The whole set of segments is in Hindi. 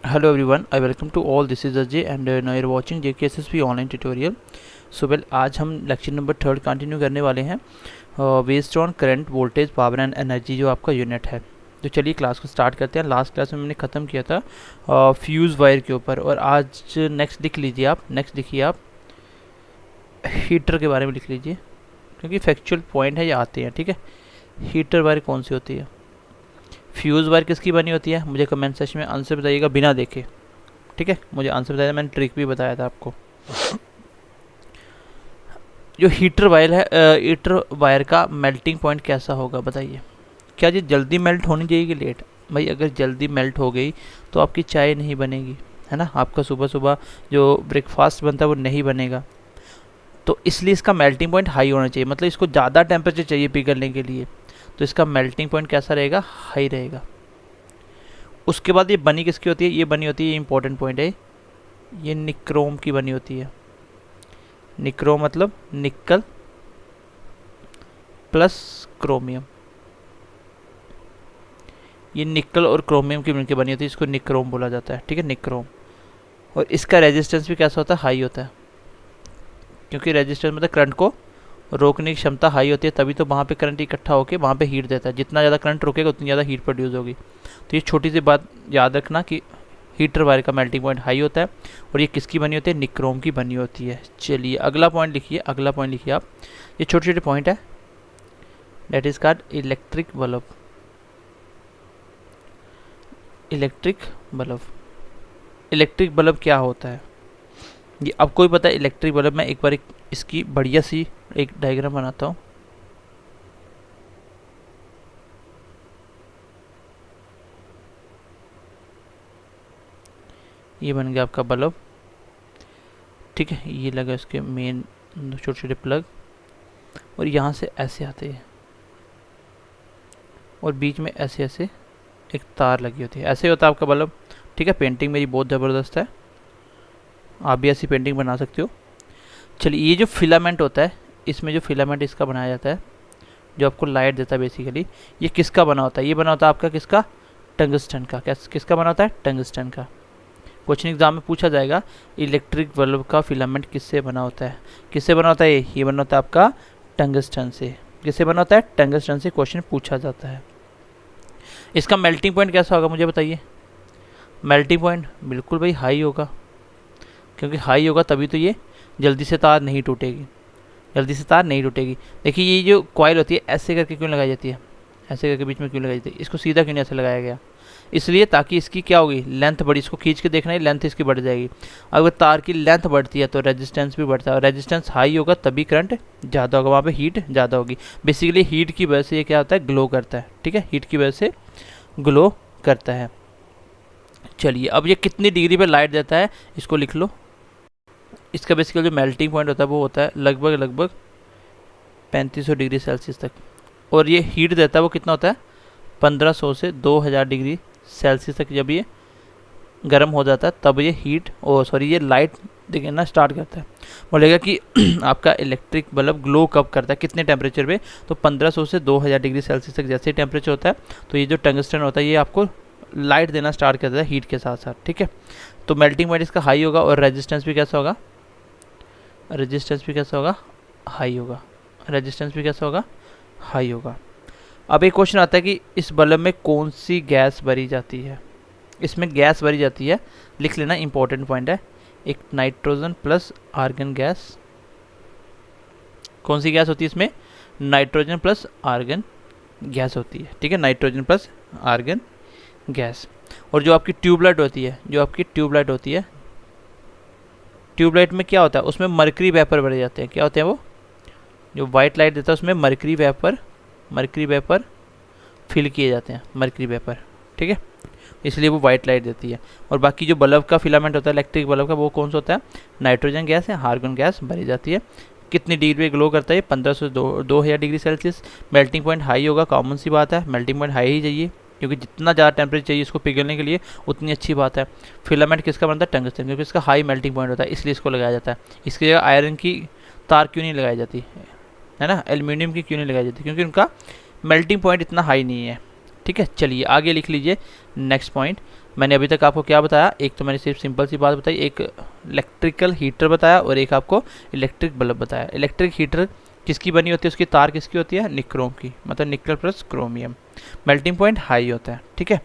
Hello everyone, I welcome to all. This is Ajay and now you're watching JKSSP online tutorial. So well, आज हम लेक्चर नंबर 3 कंटिन्यू करने वाले हैं based on current voltage power and energy जो आपका यूनिट है। तो चलिए क्लास को स्टार्ट करते हैं। लास्ट क्लास में मैंने ख़त्म किया था फ्यूज़ वायर के ऊपर, और आज नेक्स्ट लिख लीजिए आप, नेक्स्ट लिखिए आप हीटर के बारे में लिख लीजिए, क्योंकि फैक्चुअल पॉइंट है ये आते हैं। ठीक है, हीटर वायर कौन सी होती है, फ्यूज़ वायर किसकी बनी होती है, मुझे कमेंट सेक्शन में आंसर बताइएगा बिना देखे। ठीक है, मुझे आंसर बताया, मैंने ट्रिक भी बताया था आपको। जो हीटर वायर है, हीटर वायर का मेल्टिंग पॉइंट कैसा होगा बताइए। क्या ये जल्दी मेल्ट होनी चाहिए कि लेट? भाई अगर जल्दी मेल्ट हो गई तो आपकी चाय नहीं बनेगी, है ना, आपका सुबह सुबह जो ब्रेकफास्ट बनता है वो नहीं बनेगा। तो इसलिए इसका मेल्टिंग पॉइंट हाई होना चाहिए, मतलब इसको ज़्यादा टेम्परेचर चाहिए पिघलने के लिए, तो इसका मेल्टिंग पॉइंट कैसा रहेगा, हाई रहेगा। उसके बाद ये बनी किसकी होती है, ये बनी होती है, ये इंपॉर्टेंट पॉइंट है, ये निक्रोम की बनी होती है। निक्रोम मतलब निकल प्लस क्रोमियम, ये निकल और क्रोमियम की मिलकर बनी होती है, इसको निक्रोम बोला जाता है। ठीक है, निक्रोम। और इसका रेजिस्टेंस भी कैसा होता है, हाई होता है, क्योंकि रेजिस्टेंस मतलब करंट को रोकने की क्षमता हाई होती है, तभी तो वहाँ पे करंट इकट्ठा होकर वहाँ पे हीट देता है। जितना ज़्यादा करंट रोकेगा उतनी ज़्यादा हीट प्रोड्यूस होगी। तो ये छोटी सी बात याद रखना कि हीटर वायर का मेल्टिंग पॉइंट हाई होता है, और ये किसकी बनी होती है, निक्रोम की बनी होती है। चलिए अगला पॉइंट लिखिए, अगला पॉइंट लिखिए आप, ये छोटे छोटे पॉइंट है, that is called electric bulb. Electric bulb, electric bulb क्या होता है ये अब कोई पता है? इलेक्ट्रिक बल्ब मैं एक बार इसकी बढ़िया सी एक डायग्राम बनाता हूँ। ये बन गया आपका बल्ब। ठीक है, ये लगा इसके मेन छोटे छोटे प्लग, और यहाँ से ऐसे आते हैं, और बीच में ऐसे ऐसे एक तार लगी होती है, ऐसे होता है आपका बल्ब। ठीक है, पेंटिंग मेरी बहुत ज़बरदस्त है, आप भी ऐसी पेंटिंग बना सकते हो। चलिए, ये जो फिलामेंट होता है, इसमें जो फिलामेंट इसका बनाया जाता है जो आपको लाइट देता है बेसिकली, ये किसका बना होता है, ये बना होता है आपका किसका, टंगस्टन का। किसका बना होता है, टंगस्टन का। क्वेश्चन एग्जाम में पूछा जाएगा इलेक्ट्रिक बल्ब का फिलामेंट किससे बना होता है, किससे बना होता है, ये बना होता है आपका टंगस्टन से। किससे बना होता है, टंगस्टन से क्वेश्चन पूछा जाता है। इसका मेल्टिंग पॉइंट कैसा होगा मुझे बताइए। मेल्टिंग पॉइंट बिल्कुल भाई हाई होगा, क्योंकि हाई होगा तभी तो ये जल्दी से तार नहीं टूटेगी, जल्दी से तार नहीं टूटेगी। देखिए ये जो कॉइल होती है ऐसे करके क्यों लगाई जाती है, ऐसे करके बीच में क्यों लगाई जाती है, इसको सीधा क्यों नहीं ऐसे लगाया गया, इसलिए ताकि इसकी क्या होगी, लेंथ बढ़ी। इसको खींच के देखना है, लेंथ इसकी बढ़ जाएगी। अगर तार की लेंथ बढ़ती है तो रेजिस्टेंस भी बढ़ता है, और रेजिस्टेंस हाई होगा तभी करंट ज़्यादा होगा, वहाँ पे हीट ज़्यादा होगी। बेसिकली हीट की वजह से ये क्या होता है, ग्लो करता है। ठीक है, हीट की वजह से ग्लो करता है। चलिए अब ये कितनी डिग्री पे लाइट देता है इसको लिख लो। इसका बेसिकली जो मेल्टिंग पॉइंट होता है वो होता है लगभग 3500 डिग्री सेल्सियस तक, और ये हीट देता है वो कितना होता है, 1500 से 2000 डिग्री सेल्सियस तक। जब ये गर्म हो जाता है तब ये ये लाइट देखना स्टार्ट करता है। बोलेगा कि आपका इलेक्ट्रिक बल्ब ग्लो कब करता है, कितने टेम्परेचर पे, तो 1500 से 2000 डिग्री सेल्सियस तक जैसे टेम्परेचर होता है तो ये जो टंगस्टन होता है ये आपको लाइट देना स्टार्ट करता है हीट के साथ साथ। ठीक है, तो मेल्टिंग पॉइंट इसका हाई होगा, और रेजिस्टेंस भी कैसा होगा, रेजिस्टेंस भी कैसा होगा, हाई होगा। रेजिस्टेंस भी कैसा होगा, हाई होगा। अब एक क्वेश्चन आता है कि इस बल्ब में कौन सी गैस भरी जाती है। इसमें गैस भरी जाती है, लिख लेना, इंपॉर्टेंट पॉइंट है, एक नाइट्रोजन प्लस आर्गन गैस। कौन सी गैस होती है इसमें, नाइट्रोजन प्लस आर्गन गैस होती है। ठीक है, नाइट्रोजन प्लस आर्गन गैस। और जो आपकी ट्यूबलाइट होती है, जो आपकी ट्यूबलाइट होती है, ट्यूबलाइट में क्या होता है, उसमें मरकरी वेपर भरे जाते हैं। क्या होते हैं वो, जो वाइट लाइट देता है उसमें मरकरी वेपर फिल किए जाते हैं, मरकरी वेपर। ठीक है, इसलिए वो वाइट लाइट देती है। और बाकी जो बल्ब का फिलामेंट होता है इलेक्ट्रिक बल्ब का, वो कौन सा होता है, नाइट्रोजन गैस है, आर्गन गैस भरी जाती है। कितनी डिग्री पे ग्लो करता है, 1500 से 2000 degree Celsius. Melting point high होगा, कॉमन सी बात है, मेल्टिंग पॉइंट हाई ही चाहिए, क्योंकि जितना ज़्यादा टेम्परेचर चाहिए इसको पिघलने के लिए उतनी अच्छी बात है। फिलामेंट किसका बनता है, टंगस्टन, क्योंकि इसका हाई मेल्टिंग पॉइंट होता है, इसलिए इसको लगाया जाता है। इसकी जगह आयरन की तार क्यों नहीं लगाई जाती है ना, एल्यूमिनियम की क्यों नहीं लगाई जाती, क्योंकि उनका मेल्टिंग पॉइंट इतना हाई नहीं है। ठीक है, चलिए आगे लिख लीजिए नेक्स्ट पॉइंट, मैंने अभी तक आपको क्या बताया, एक तो मैंने सिर्फ सिंपल सी बात बताई, एक इलेक्ट्रिकल हीटर बताया और एक आपको इलेक्ट्रिक बल्ब बताया। इलेक्ट्रिक हीटर किसकी बनी होती है, उसकी तार किसकी होती है, निक्रोम की, मतलब nickel plus chromium. Melting point high होता है, ठीक है,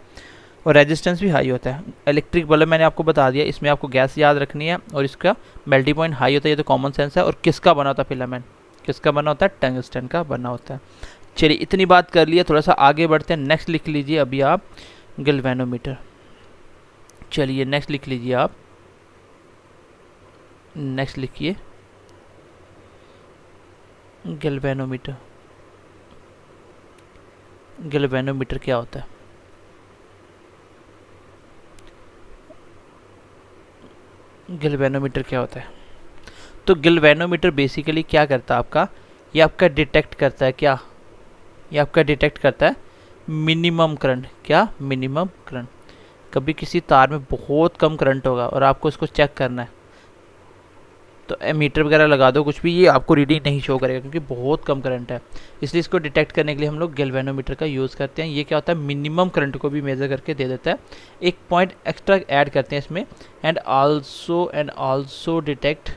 और रेजिस्टेंस भी हाई होता है। इलेक्ट्रिक बल्ब मैंने आपको बता दिया, इसमें आपको गैस याद रखनी है और इसका मेल्टिंग पॉइंट हाई होता है, ये तो कॉमन सेंस है। और किसका बना होता है फिलामेंट, किसका बना होता है, टंगस्टन का बना होता है। चलिए इतनी बात कर लिया, थोड़ा सा आगे बढ़ते हैं। नेक्स्ट लिख लीजिए अभी आप गैल्वेनोमीटर। चलिए नेक्स्ट लिख लीजिए आप, नेक्स्ट लिखिए गैल्वेनोमीटर। गैल्वेनोमीटर क्या होता है, गैल्वेनोमीटर क्या होता है? तो गैल्वेनोमीटर बेसिकली क्या करता है आपका, ये आपका डिटेक्ट करता है क्या, ये आपका डिटेक्ट करता है मिनिमम करंट। क्या, मिनिमम करंट। कभी किसी तार में बहुत कम करंट होगा और आपको इसको चेक करना है, तो एमीटर वगैरह लगा दो कुछ भी, ये आपको रीडिंग नहीं शो करेगा क्योंकि बहुत कम करंट है। इसलिए इसको डिटेक्ट करने के लिए हम लोग गैल्वेनोमीटर का यूज़ करते हैं। ये क्या होता है, मिनिमम करंट को भी मेज़र करके दे देता है। एक पॉइंट एक्स्ट्रा ऐड करते हैं इसमें, and also detect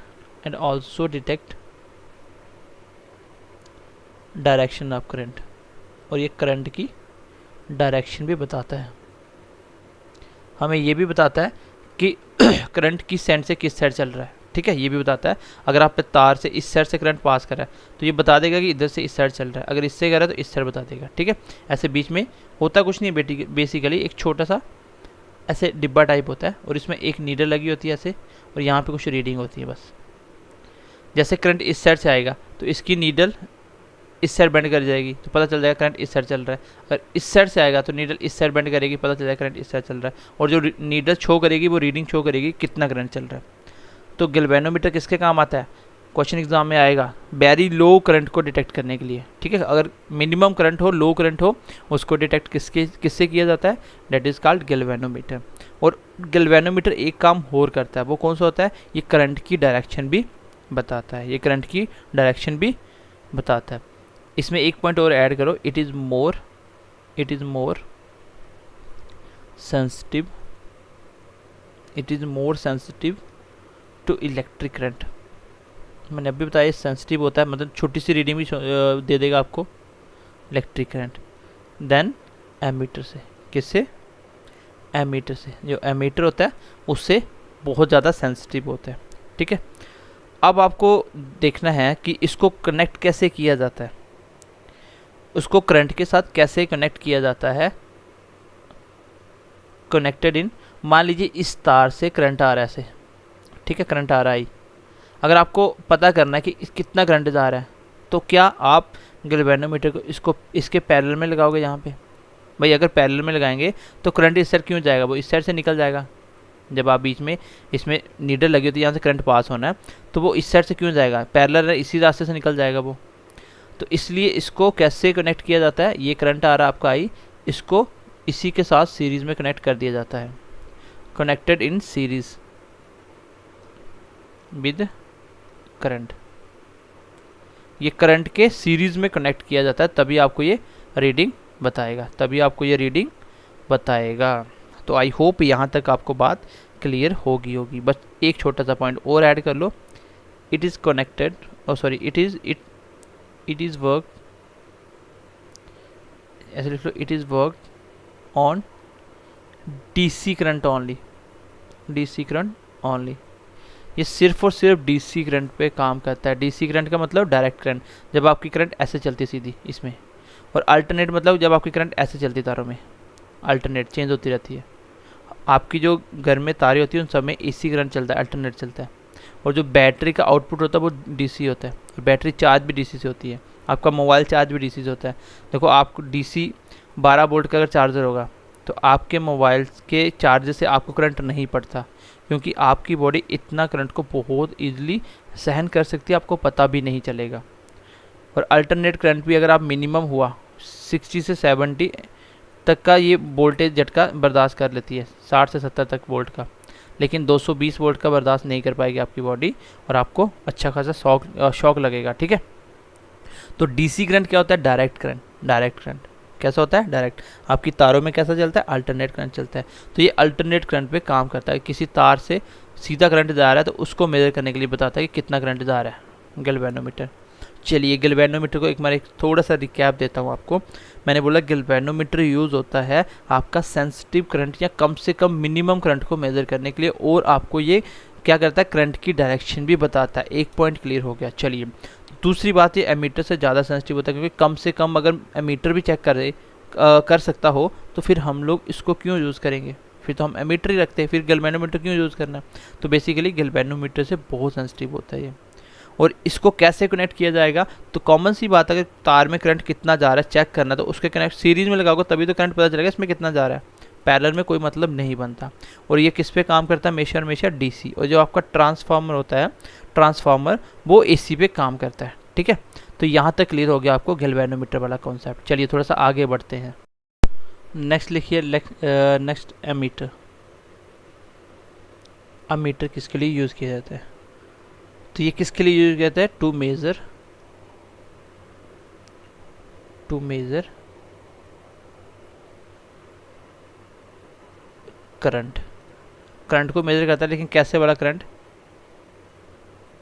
direction of current. और ये करंट की डायरेक्शन भी बताता है, हमें ये भी बताता है कि करंट किस साइड से किस साइड चल रहा है, ठीक है, ये भी बताता है। अगर आप पे तार से इस साइड से करंट पास कर रहा है तो ये बता देगा कि इधर से इस साइड चल रहा है, अगर इससे कर रहा है तो इस साइड बता देगा, ठीक है। ऐसे बीच में होता कुछ नहीं है, बेसिकली एक छोटा सा ऐसे डिब्बा टाइप होता है और इसमें एक नीडल लगी होती है ऐसे, और यहाँ पे कुछ रीडिंग होती है बस। जैसे करंट इस साइड से आएगा तो इसकी नीडल इस साइड बेंड कर जाएगी तो पता चल जाएगा करंट इस साइड चल रहा है। अगर इस साइड से आएगा तो नीडल इस साइड बेंड करेगी, पता चल जाएगा करंट इस साइड चल रहा है। और जो नीडल शो करेगी वो रीडिंग शो करेगी कितना करंट चल रहा है। तो गैल्वेनोमीटर किसके काम आता है, क्वेश्चन एग्जाम में आएगा, वेरी लो करंट को डिटेक्ट करने के लिए, ठीक है। अगर मिनिमम करंट हो, लो करंट हो, उसको डिटेक्ट किससे किया जाता है, दैट इज़ कॉल्ड गैल्वेनोमीटर। और गैल्वेनोमीटर एक काम और करता है, वो कौन सा होता है, ये करंट की डायरेक्शन भी बताता है, ये करंट की डायरेक्शन भी बताता है। इसमें एक पॉइंट और ऐड करो, it is more sensitive to electric current. मैंने अभी बताया सेंसिटिव होता है, मतलब छोटी सी रीडिंग भी दे देगा आपको इलेक्ट्रिक करंट, देन एमीटर से। किससे, एमीटर से। जो एमीटर होता है उससे बहुत ज़्यादा सेंसिटिव होता है, ठीक है। अब आपको देखना है कि इसको कनेक्ट कैसे किया जाता है, उसको करंट के साथ कैसे कनेक्ट किया जाता है। कनेक्टेड इन, मान लीजिए इस तार से करंट आ रहा है ऐसे, ठीक है, करंट आ रहा है। अगर आपको पता करना है कि कितना करंट जा रहा है तो क्या आप गैल्वेनोमीटर को इसके पैरेलल में लगाओगे यहाँ पे। भाई अगर पैरेलल में लगाएंगे तो करंट इस साइड क्यों जाएगा, वो इस साइड से निकल जाएगा। जब आप बीच में इसमें नीडल लगी होती है, यहाँ से करंट पास होना है, तो वो इस साइड से क्यों जाएगा, पैरेलल है, इसी रास्ते से निकल जाएगा वो। तो इसलिए इसको कैसे कनेक्ट किया जाता है, ये करंट आ रहा है आपका आई, इसको इसी के साथ सीरीज़ में कनेक्ट कर दिया जाता है, connected in series with current. ये करंट के सीरीज़ में कनेक्ट किया जाता है, तभी आपको ये रीडिंग बताएगा, तो आई होप यहाँ तक आपको बात क्लियर होगी। बस एक छोटा सा पॉइंट और ऐड कर लो, it is connected, it is work, ऐसे लिख लो, it is work on DC current only. ये सिर्फ और सिर्फ डीसी करंट पे काम करता है। डीसी करंट का मतलब डायरेक्ट करंट, जब आपकी करंट ऐसे चलती सीधी इसमें, और अल्टरनेट मतलब जब आपकी करंट ऐसे चलती तारों में, अल्टरनेट चेंज होती रहती है। आपकी जो घर में तारें होती हैं उन सब में एसी करंट चलता है, अल्टरनेट चलता है। और जो बैटरी का आउटपुट होता है वो डीसी होता है, और बैटरी चार्ज भी डीसी से होती है। आपका मोबाइल चार्ज भी डीसी से होता है। देखो आपको डीसी 12 वोल्ट का अगर चार्जर होगा तो आपके मोबाइल के चार्जर से आपको करंट नहीं पड़ता, क्योंकि आपकी बॉडी इतना करंट को बहुत ईजिली सहन कर सकती है, आपको पता भी नहीं चलेगा। और अल्टरनेट करंट भी अगर आप मिनिमम हुआ 60 से 70 तक का ये वोल्टेज झटका बर्दाश्त कर लेती है, 60 से 70 तक वोल्ट का, लेकिन 220 वोल्ट का बर्दाश्त नहीं कर पाएगी आपकी बॉडी, और आपको अच्छा खासा शॉक लगेगा, ठीक है। तो डीसी करंट क्या होता है, डायरेक्ट करंट। कैसा होता है, डायरेक्ट। आपकी तारों में कैसा चलता है, अल्टरनेट करंट चलता है। तो ये अल्टरनेट करंट पे काम करता है। किसी तार से सीधा करंट जा रहा है तो उसको मेजर करने के लिए बताता है कि कितना करंट जा रहा है, गैल्वेनोमीटर। चलिए गैल्वेनोमीटर को एक बार थोड़ा सा रिकैप देता हूँ आपको। मैंने बोला गैल्वेनोमीटर यूज़ होता है आपका सेंसिटिव करंट या कम से कम मिनिमम करंट को मेज़र करने के लिए, और आपको ये क्या करता है, करंट की डायरेक्शन भी बताता है। एक पॉइंट क्लियर हो गया। चलिए दूसरी बात, ये एमीटर से ज़्यादा सेंसिटिव होता है, क्योंकि कम से कम अगर एमीटर भी चेक कर सकता हो तो फिर हम लोग इसको क्यों यूज़ करेंगे, फिर तो हम एमीटर ही रखते हैं, फिर गैल्वेनोमीटर क्यों यूज़ करना। तो बेसिकली गैल्वेनोमीटर से बहुत सेंसिटिव होता है ये। और इसको कैसे कनेक्ट किया जाएगा, तो कॉमन सी बात है, अगर तार में करंट कितना जा रहा है चेक करना, तो उसके कनेक्ट सीरीज में लगाओगे तभी तो करंट पता चलेगा इसमें कितना जा रहा है। पैरेलल में कोई मतलब नहीं बनता। और ये किस पे काम करता है, हमेशा डीसी। और जो आपका ट्रांसफार्मर होता है, ट्रांसफार्मर वो एसी पे काम करता है। ठीक है, तो यहाँ तक क्लियर हो गया आपको गैल्वेनोमीटर वाला कॉन्सेप्ट। चलिए थोड़ा सा आगे बढ़ते हैं। नेक्स्ट लिखिए, नेक्स्ट एमीटर। एमीटर किसके लिए यूज़ किया जाता है, तो ये किसके लिए यूज किया जाता है, टू मेजर करंट को मेजर करता है, लेकिन कैसे वाला करंट,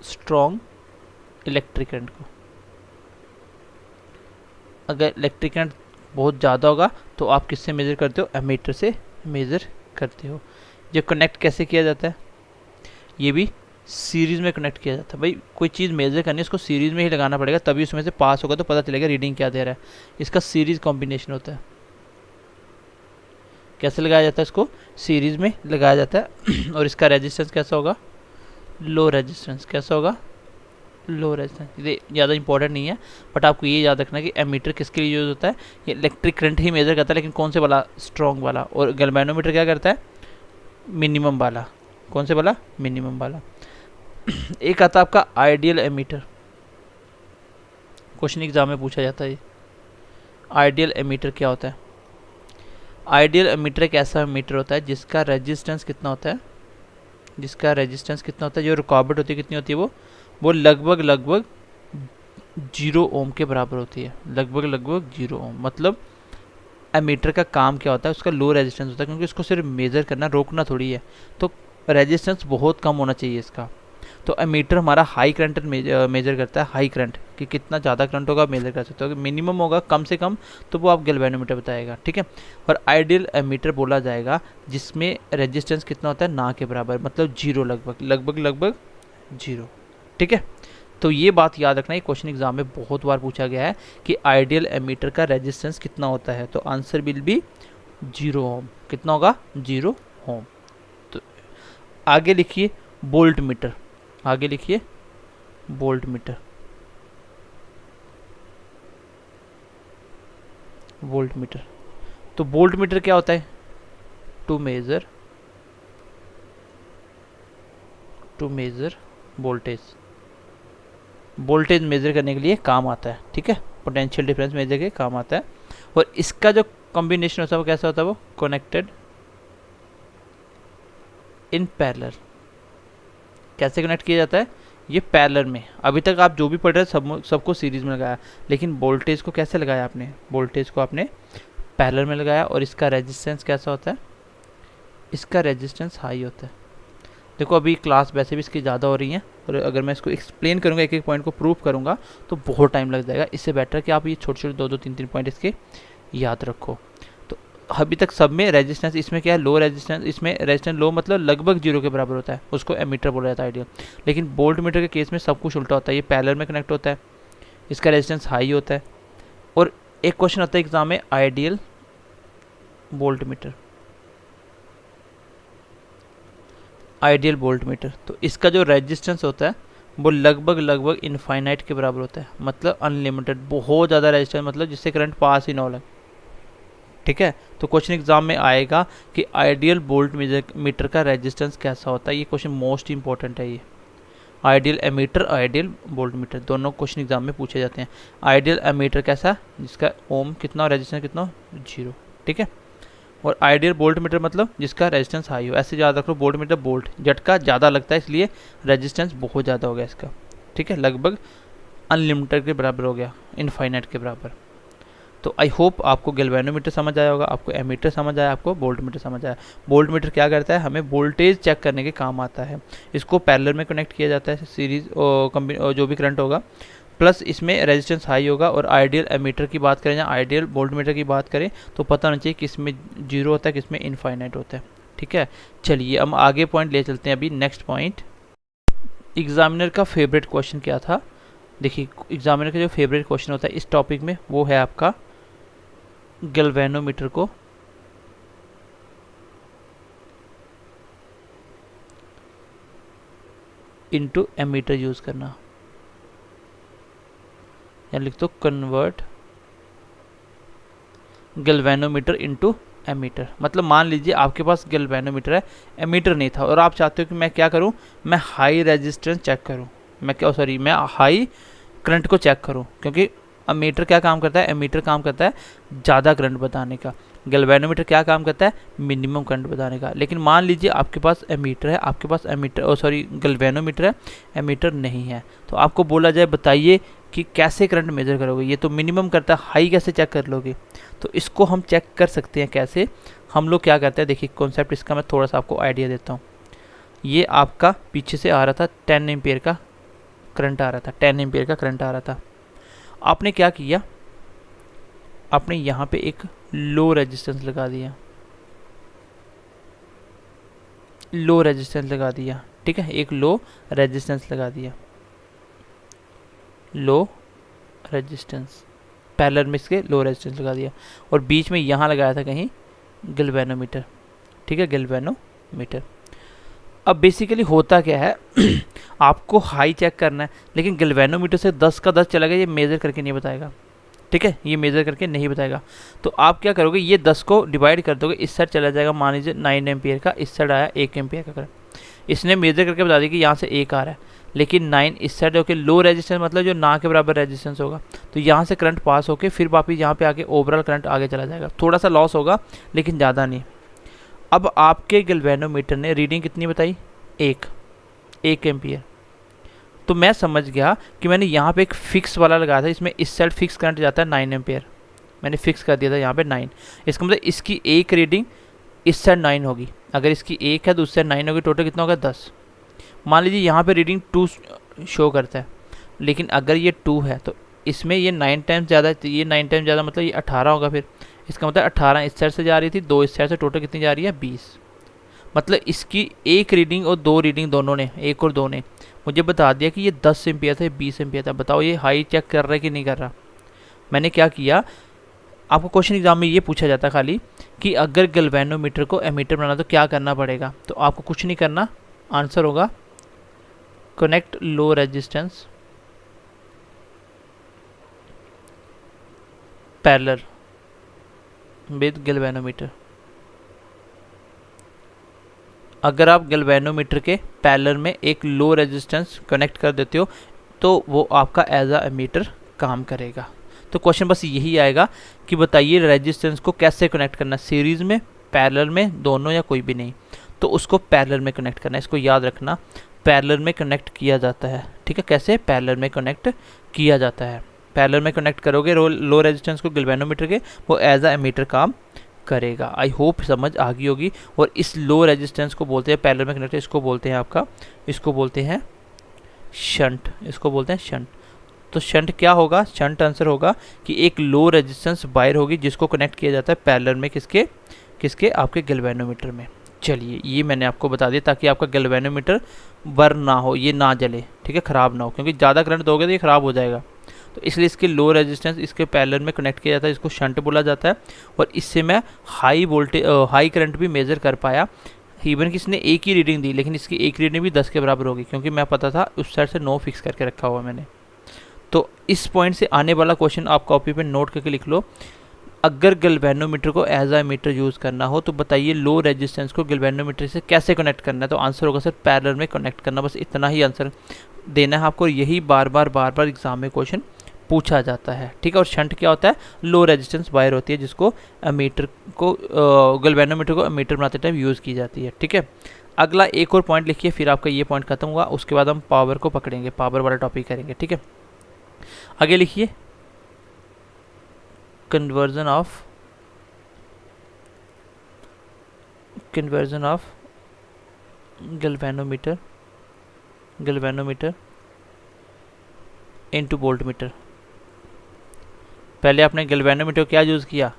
स्ट्रॉन्ग इलेक्ट्रिक करंट को। अगर इलेक्ट्रिक करंट बहुत ज़्यादा होगा तो आप किससे मेजर करते हो, एमीटर से मेजर करते हो। जो कनेक्ट कैसे किया जाता है, ये भी सीरीज में कनेक्ट किया जाता है। भाई कोई चीज़ मेजर करनी है उसको सीरीज में ही लगाना पड़ेगा, तभी उसमें से पास होगा तो पता चलेगा रीडिंग क्या दे रहा है। इसका सीरीज कॉम्बिनेशन होता है। कैसे लगाया जाता है, इसको सीरीज में लगाया जाता है। और इसका रेजिस्टेंस कैसा होगा, लो रेजिस्टेंस। कैसा होगा, लो रेजिस्टेंस। ये ज़्यादा इंपॉर्टेंट नहीं है, बट आपको ये याद रखना है कि एमीटर किसके लिए यूज़ होता है, ये इलेक्ट्रिक करंट ही मेजर करता है, लेकिन कौन से वाला, स्ट्रॉन्ग वाला। और गैल्वेनोमीटर क्या करता है, मिनिमम वाला। कौन से वाला, मिनिमम वाला। एक आता है आपका आइडियल एमीटर, क्वेश्चन एग्जाम में पूछा जाता है। आइडियल एमीटर क्या होता है, आइडियल एमीटर एक ऐसा एमीटर होता है जिसका रेजिस्टेंस कितना होता है, जो रिक्वायरमेंट होती है कितनी होती है, वो लगभग 0 ओम के बराबर होती है। लगभग 0 ओम। मतलब एमीटर का काम क्या होता है, उसका लो रेजिस्टेंस होता है, क्योंकि उसको सिर्फ मेज़र करना, रोकना थोड़ी है। तो रेजिस्टेंस बहुत कम होना चाहिए इसका। तो एमीटर हमारा हाई करंट मेजर करता है, हाई करंट कि कितना ज़्यादा करंट होगा मेजर कर सकते हो। अगर मिनिमम होगा, कम से कम, तो वो आप गैल्वेनोमीटर बताएगा। ठीक है, और आइडियल एमीटर बोला जाएगा जिसमें रेजिस्टेंस कितना होता है, ना के बराबर, मतलब 0, लगभग 0। ठीक है, तो ये बात याद रखना, ये क्वेश्चन एग्जाम में बहुत बार पूछा गया है कि आइडियल एमीटर का रेजिस्टेंस कितना होता है, तो आंसर विल बी 0 ओम। कितना होगा, 0 ओम। तो आगे लिखिए बोल्ट मीटर। Voltmeter. तो बोल्ट मीटर क्या होता है, टू मेजर वोल्टेज मेजर करने के लिए काम आता है। ठीक है, पोटेंशियल डिफरेंस मेजर के काम आता है। और इसका जो कॉम्बिनेशन होता है वो कैसा होता है, वो कनेक्टेड इन पैरेलल। कैसे कनेक्ट किया जाता है, ये पैरेलल में। अभी तक आप जो भी पढ़ रहे हैं सबको सीरीज में लगाया, लेकिन वोल्टेज को कैसे लगाया आपने, वोल्टेज को आपने पैरेलल में लगाया। और इसका रेजिस्टेंस कैसा होता है, इसका रेजिस्टेंस हाई होता है। देखो अभी क्लास वैसे भी इसकी ज़्यादा हो रही है, और अगर मैं इसको एक्सप्लेन करूँगा, एक एक पॉइंट को प्रूव करूँगा, तो बहुत टाइम लग जाएगा। इससे बेटर कि आप ये छोटे 2-2, 3-3 पॉइंट इसके याद रखो। तो अभी तक सब में रेजिस्टेंस, इसमें क्या है, लो रेजिस्टेंस। इसमें रेजिस्टेंस लो मतलब लगभग 0 के बराबर होता है, उसको एमीटर बोला जाता है आइडियल। लेकिन वोल्ट मीटर के केस में सब कुछ उल्टा होता है, ये पैरेलल में कनेक्ट होता है, इसका रेजिस्टेंस हाई होता है। और एक क्वेश्चन आता है एग्जाम में, आइडियल वोल्ट मीटर। तो इसका जो रेजिस्टेंस होता है वो लगभग इनफाइनाइट के बराबर होता है, मतलब अनलिमिटेड, बहुत ज़्यादा रेजिस्टेंस, मतलब जिससे करंट पास ही ना हो लगे। ठीक है, तो क्वेश्चन एग्जाम में आएगा कि आइडियल वोल्ट मीटर का रेजिस्टेंस कैसा होता है। ये क्वेश्चन मोस्ट इंपॉर्टेंट है। ये ideal ammeter, ideal voltmeter, दोनों क्वेश्चन एग्जाम में पूछे जाते हैं। आइडियल एमीटर कैसा, जिसका ओम कितना, रेजिस्टेंस कितना, 0। ठीक है, और आइडियल वोल्ट मीटर मतलब जिसका रेजिस्टेंस हाई हो। ऐसे याद रखो, वोल्ट मीटर वोल्ट, झटका ज़्यादा लगता है इसलिए रेजिस्टेंस बहुत ज़्यादा हो गया इसका। ठीक है, लगभग अनलिमिटेड के बराबर हो गया, इनफाइनाइट के बराबर। तो आई होप आपको गैल्वेनोमीटर समझ आया होगा, आपको एमीटर समझ आया, आपको वोल्टमीटर समझ आया। वोल्टमीटर क्या करता है, हमें वोल्टेज चेक करने के काम आता है। इसको पैरेलल में कनेक्ट किया जाता है, सीरीज जो भी करंट होगा, प्लस इसमें रेजिस्टेंस हाई होगा। और आइडियल एमीटर की बात करें या आइडियल वोल्टमीटर की बात करें तो पता होना चाहिए किस में जीरो होता है, किस में इनफाइनाइट होता है। ठीक है, चलिए हम आगे पॉइंट ले चलते हैं। अभी नेक्स्ट पॉइंट, एग्जामिनर का फेवरेट क्वेश्चन क्या था। देखिए एग्जामिनर का जो फेवरेट क्वेश्चन होता है इस टॉपिक में वो है आपका गैल्वेनोमीटर को इनटू एमीटर यूज करना, या लिख दो कन्वर्ट गैल्वेनोमीटर इनटू एमीटर। मतलब मान लीजिए आपके पास गैल्वेनोमीटर है, एमीटर नहीं था, और आप चाहते हो कि मैं क्या करूं, मैं हाई रेजिस्टेंस चेक करूं, मैं हाई करंट को चेक करूं, क्योंकि एमीटर क्या काम करता है, एमीटर काम करता है ज़्यादा करंट बताने का, गैल्वेनोमीटर क्या काम करता है, मिनिमम करंट बताने का। लेकिन मान लीजिए आपके पास एमीटर है, आपके पास गैल्वेनोमीटर है, एमीटर नहीं है, तो आपको बोला जाए बताइए कि कैसे करंट मेजर करोगे, ये तो मिनिमम करता है, हाई कैसे चेक कर लोगे। तो इसको हम चेक कर सकते हैं कैसे, हम लोग क्या करते हैं, देखिए कॉन्सेप्ट इसका मैं थोड़ा सा आपको आइडिया देता हूँ। ये आपका पीछे से आ रहा था 10 एम्पियर का करंट आ रहा था, 10 एम्पियर का करंट आ रहा था। आपने क्या किया, आपने यहाँ पे एक लो रेजिस्टेंस लगा दिया, लो रेजिस्टेंस लगा दिया, ठीक है, एक लो रेजिस्टेंस लगा दिया, लो रेजिस्टेंस, पैरेलल में इसके लो रेजिस्टेंस लगा दिया, और बीच में यहाँ लगाया था कहीं गैल्वेनोमीटर, ठीक है, गैल्वेनोमीटर। अब बेसिकली होता क्या है आपको हाई चेक करना है, लेकिन गैल्वेनोमीटर से 10 का 10 चला गया, ये मेज़र करके नहीं बताएगा, ठीक है, ये मेज़र करके नहीं बताएगा। तो आप क्या करोगे, ये 10 को डिवाइड कर दोगे, इस साइड चला जाएगा, मान लीजिए 9 एम्पियर का, इस साइड आया 1 एम्पियर का करंट, इसने मेज़र करके बता दिया कि यहाँ से 1 आ रहा है, लेकिन 9 इस साइड होकर लो रेजिस्टेंस, मतलब जो ना के बराबर रेजिस्टेंस होगा, तो यहाँ से करंट पास होकर फिर वापस यहाँ पे आके ओवरऑल करंट आगे चला जाएगा, थोड़ा सा लॉस होगा लेकिन ज़्यादा नहीं। अब आपके गैल्वेनोमीटर ने रीडिंग कितनी बताई, 1 एम्पियर। तो मैं समझ गया कि मैंने यहाँ पे एक फिक्स वाला लगाया था, इसमें इस साइड फिक्स करंट जाता है 9 एम्पियर, मैंने फिक्स कर दिया था यहाँ पे 9। इसका मतलब इसकी एक रीडिंग इस साइड 9 होगी, अगर इसकी 1 है तो उस साइड 9 होगी, टोटल कितना होगा 10। मान लीजिए यहाँ पे रीडिंग 2 शो करता है, लेकिन अगर ये 2 है तो इसमें ये 9 टाइम्स ज़्यादा है, तो ये 9 टाइम्स ज़्यादा मतलब ये 18 होगा, फिर इसका मतलब 18 इस साइड से जा रही थी, 2 इस साइड से, टोटल कितनी जा रही है 20। मतलब इसकी एक रीडिंग और 2 रीडिंग दोनों ने, 1 और 2 ने मुझे बता दिया कि ये 10 एम्पियर था, 20 एम्पियर था। बताओ ये हाई चेक कर रहा है कि नहीं कर रहा। मैंने क्या किया, आपको क्वेश्चन एग्जाम में ये पूछा जाता है खाली कि अगर गैल्वेनोमीटर को एमीटर बनाना तो क्या करना पड़ेगा, तो आपको कुछ नहीं करना, आंसर होगा connect low resistance parallel with galvanometer. अगर आप गैल्वेनोमीटर के पैरेलल में एक लो रेजिस्टेंस कनेक्ट कर देते हो तो वो आपका एज अ एमीटर काम करेगा। तो क्वेश्चन बस यही आएगा कि बताइए रेजिस्टेंस को कैसे कनेक्ट करना, सीरीज़ में, पैरेलल में, दोनों या कोई भी नहीं, तो उसको पैरेलल में कनेक्ट करना है। इसको याद रखना, पैरेलल में कनेक्ट किया जाता है, ठीक है। कैसे पैरेलल में कनेक्ट किया जाता है, पैरेलल में कनेक्ट करोगे लो रेजिस्टेंस को गैल्वेनोमीटर के, वो एज अ एमीटर काम करेगा। आई होप समझ आ गई होगी। और इस लो रेजिस्टेंस को बोलते हैं पैरेलल में कनेक्ट, इसको बोलते हैं आपका, इसको बोलते हैं शंट, इसको बोलते हैं शंट। तो शंट क्या होगा, शंट आंसर होगा कि एक लो रेजिस्टेंस वायर होगी जिसको कनेक्ट किया जाता है पैरेलल में, किसके किसके आपके गैल्वेनोमीटर में। चलिए ये मैंने आपको बता दिया ताकि आपका गैल्वेनोमीटर बर्न ना हो, ये ना जले, ठीक है, ख़राब ना हो, क्योंकि ज़्यादा करंट दोगे तो ये ख़राब हो जाएगा। तो इसलिए इसके लो रेजिस्टेंस इसके पैरेलल में कनेक्ट किया जाता है, इसको शंट बोला जाता है। और इससे मैं हाई करंट भी मेज़र कर पाया। इवन कि इसने एक ही रीडिंग दी, लेकिन इसकी एक रीडिंग भी 10 के बराबर होगी, क्योंकि मैं पता था उस साइड से 9 फिक्स करके रखा हुआ मैंने। तो इस पॉइंट से आने वाला क्वेश्चन आप कॉपी पे नोट करके लिख लो। अगर गैल्वेनोमीटर को एज आ मीटर यूज़ करना हो तो बताइए लो रेजिस्टेंस को गैल्वेनोमीटर से कैसे कनेक्ट करना है। तो आंसर होगा सर पैरेलल में कनेक्ट करना, बस इतना ही आंसर देना है आपको। यही बार बार एग्जाम में क्वेश्चन पूछा जाता है, ठीक है। और शंट क्या होता है, लो रेजिस्टेंस वायर होती है जिसको एमीटर को गैल्वेनोमीटर को एमीटर बनाते टाइम यूज़ की जाती है, ठीक है। अगला एक और पॉइंट लिखिए, फिर आपका ये पॉइंट खत्म हुआ। उसके बाद हम पावर को पकड़ेंगे, पावर वाला टॉपिक करेंगे, ठीक है। आगे लिखिए conversion of galvanometer into voltmeter। पहले आपने गैल्वेनोमीटर क्या यूज़ किया,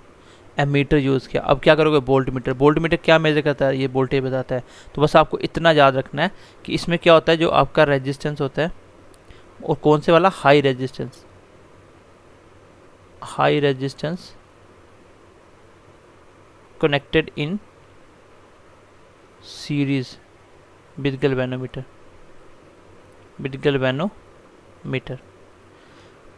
एमीटर यूज़ किया। अब क्या करोगे, वोल्टमीटर क्या मेजर करता है, ये वोल्टेज बताता है। तो बस आपको इतना याद रखना है कि इसमें क्या होता है, जो आपका रेजिस्टेंस होता है और कौन से वाला, high resistance connected in series with galvanometer.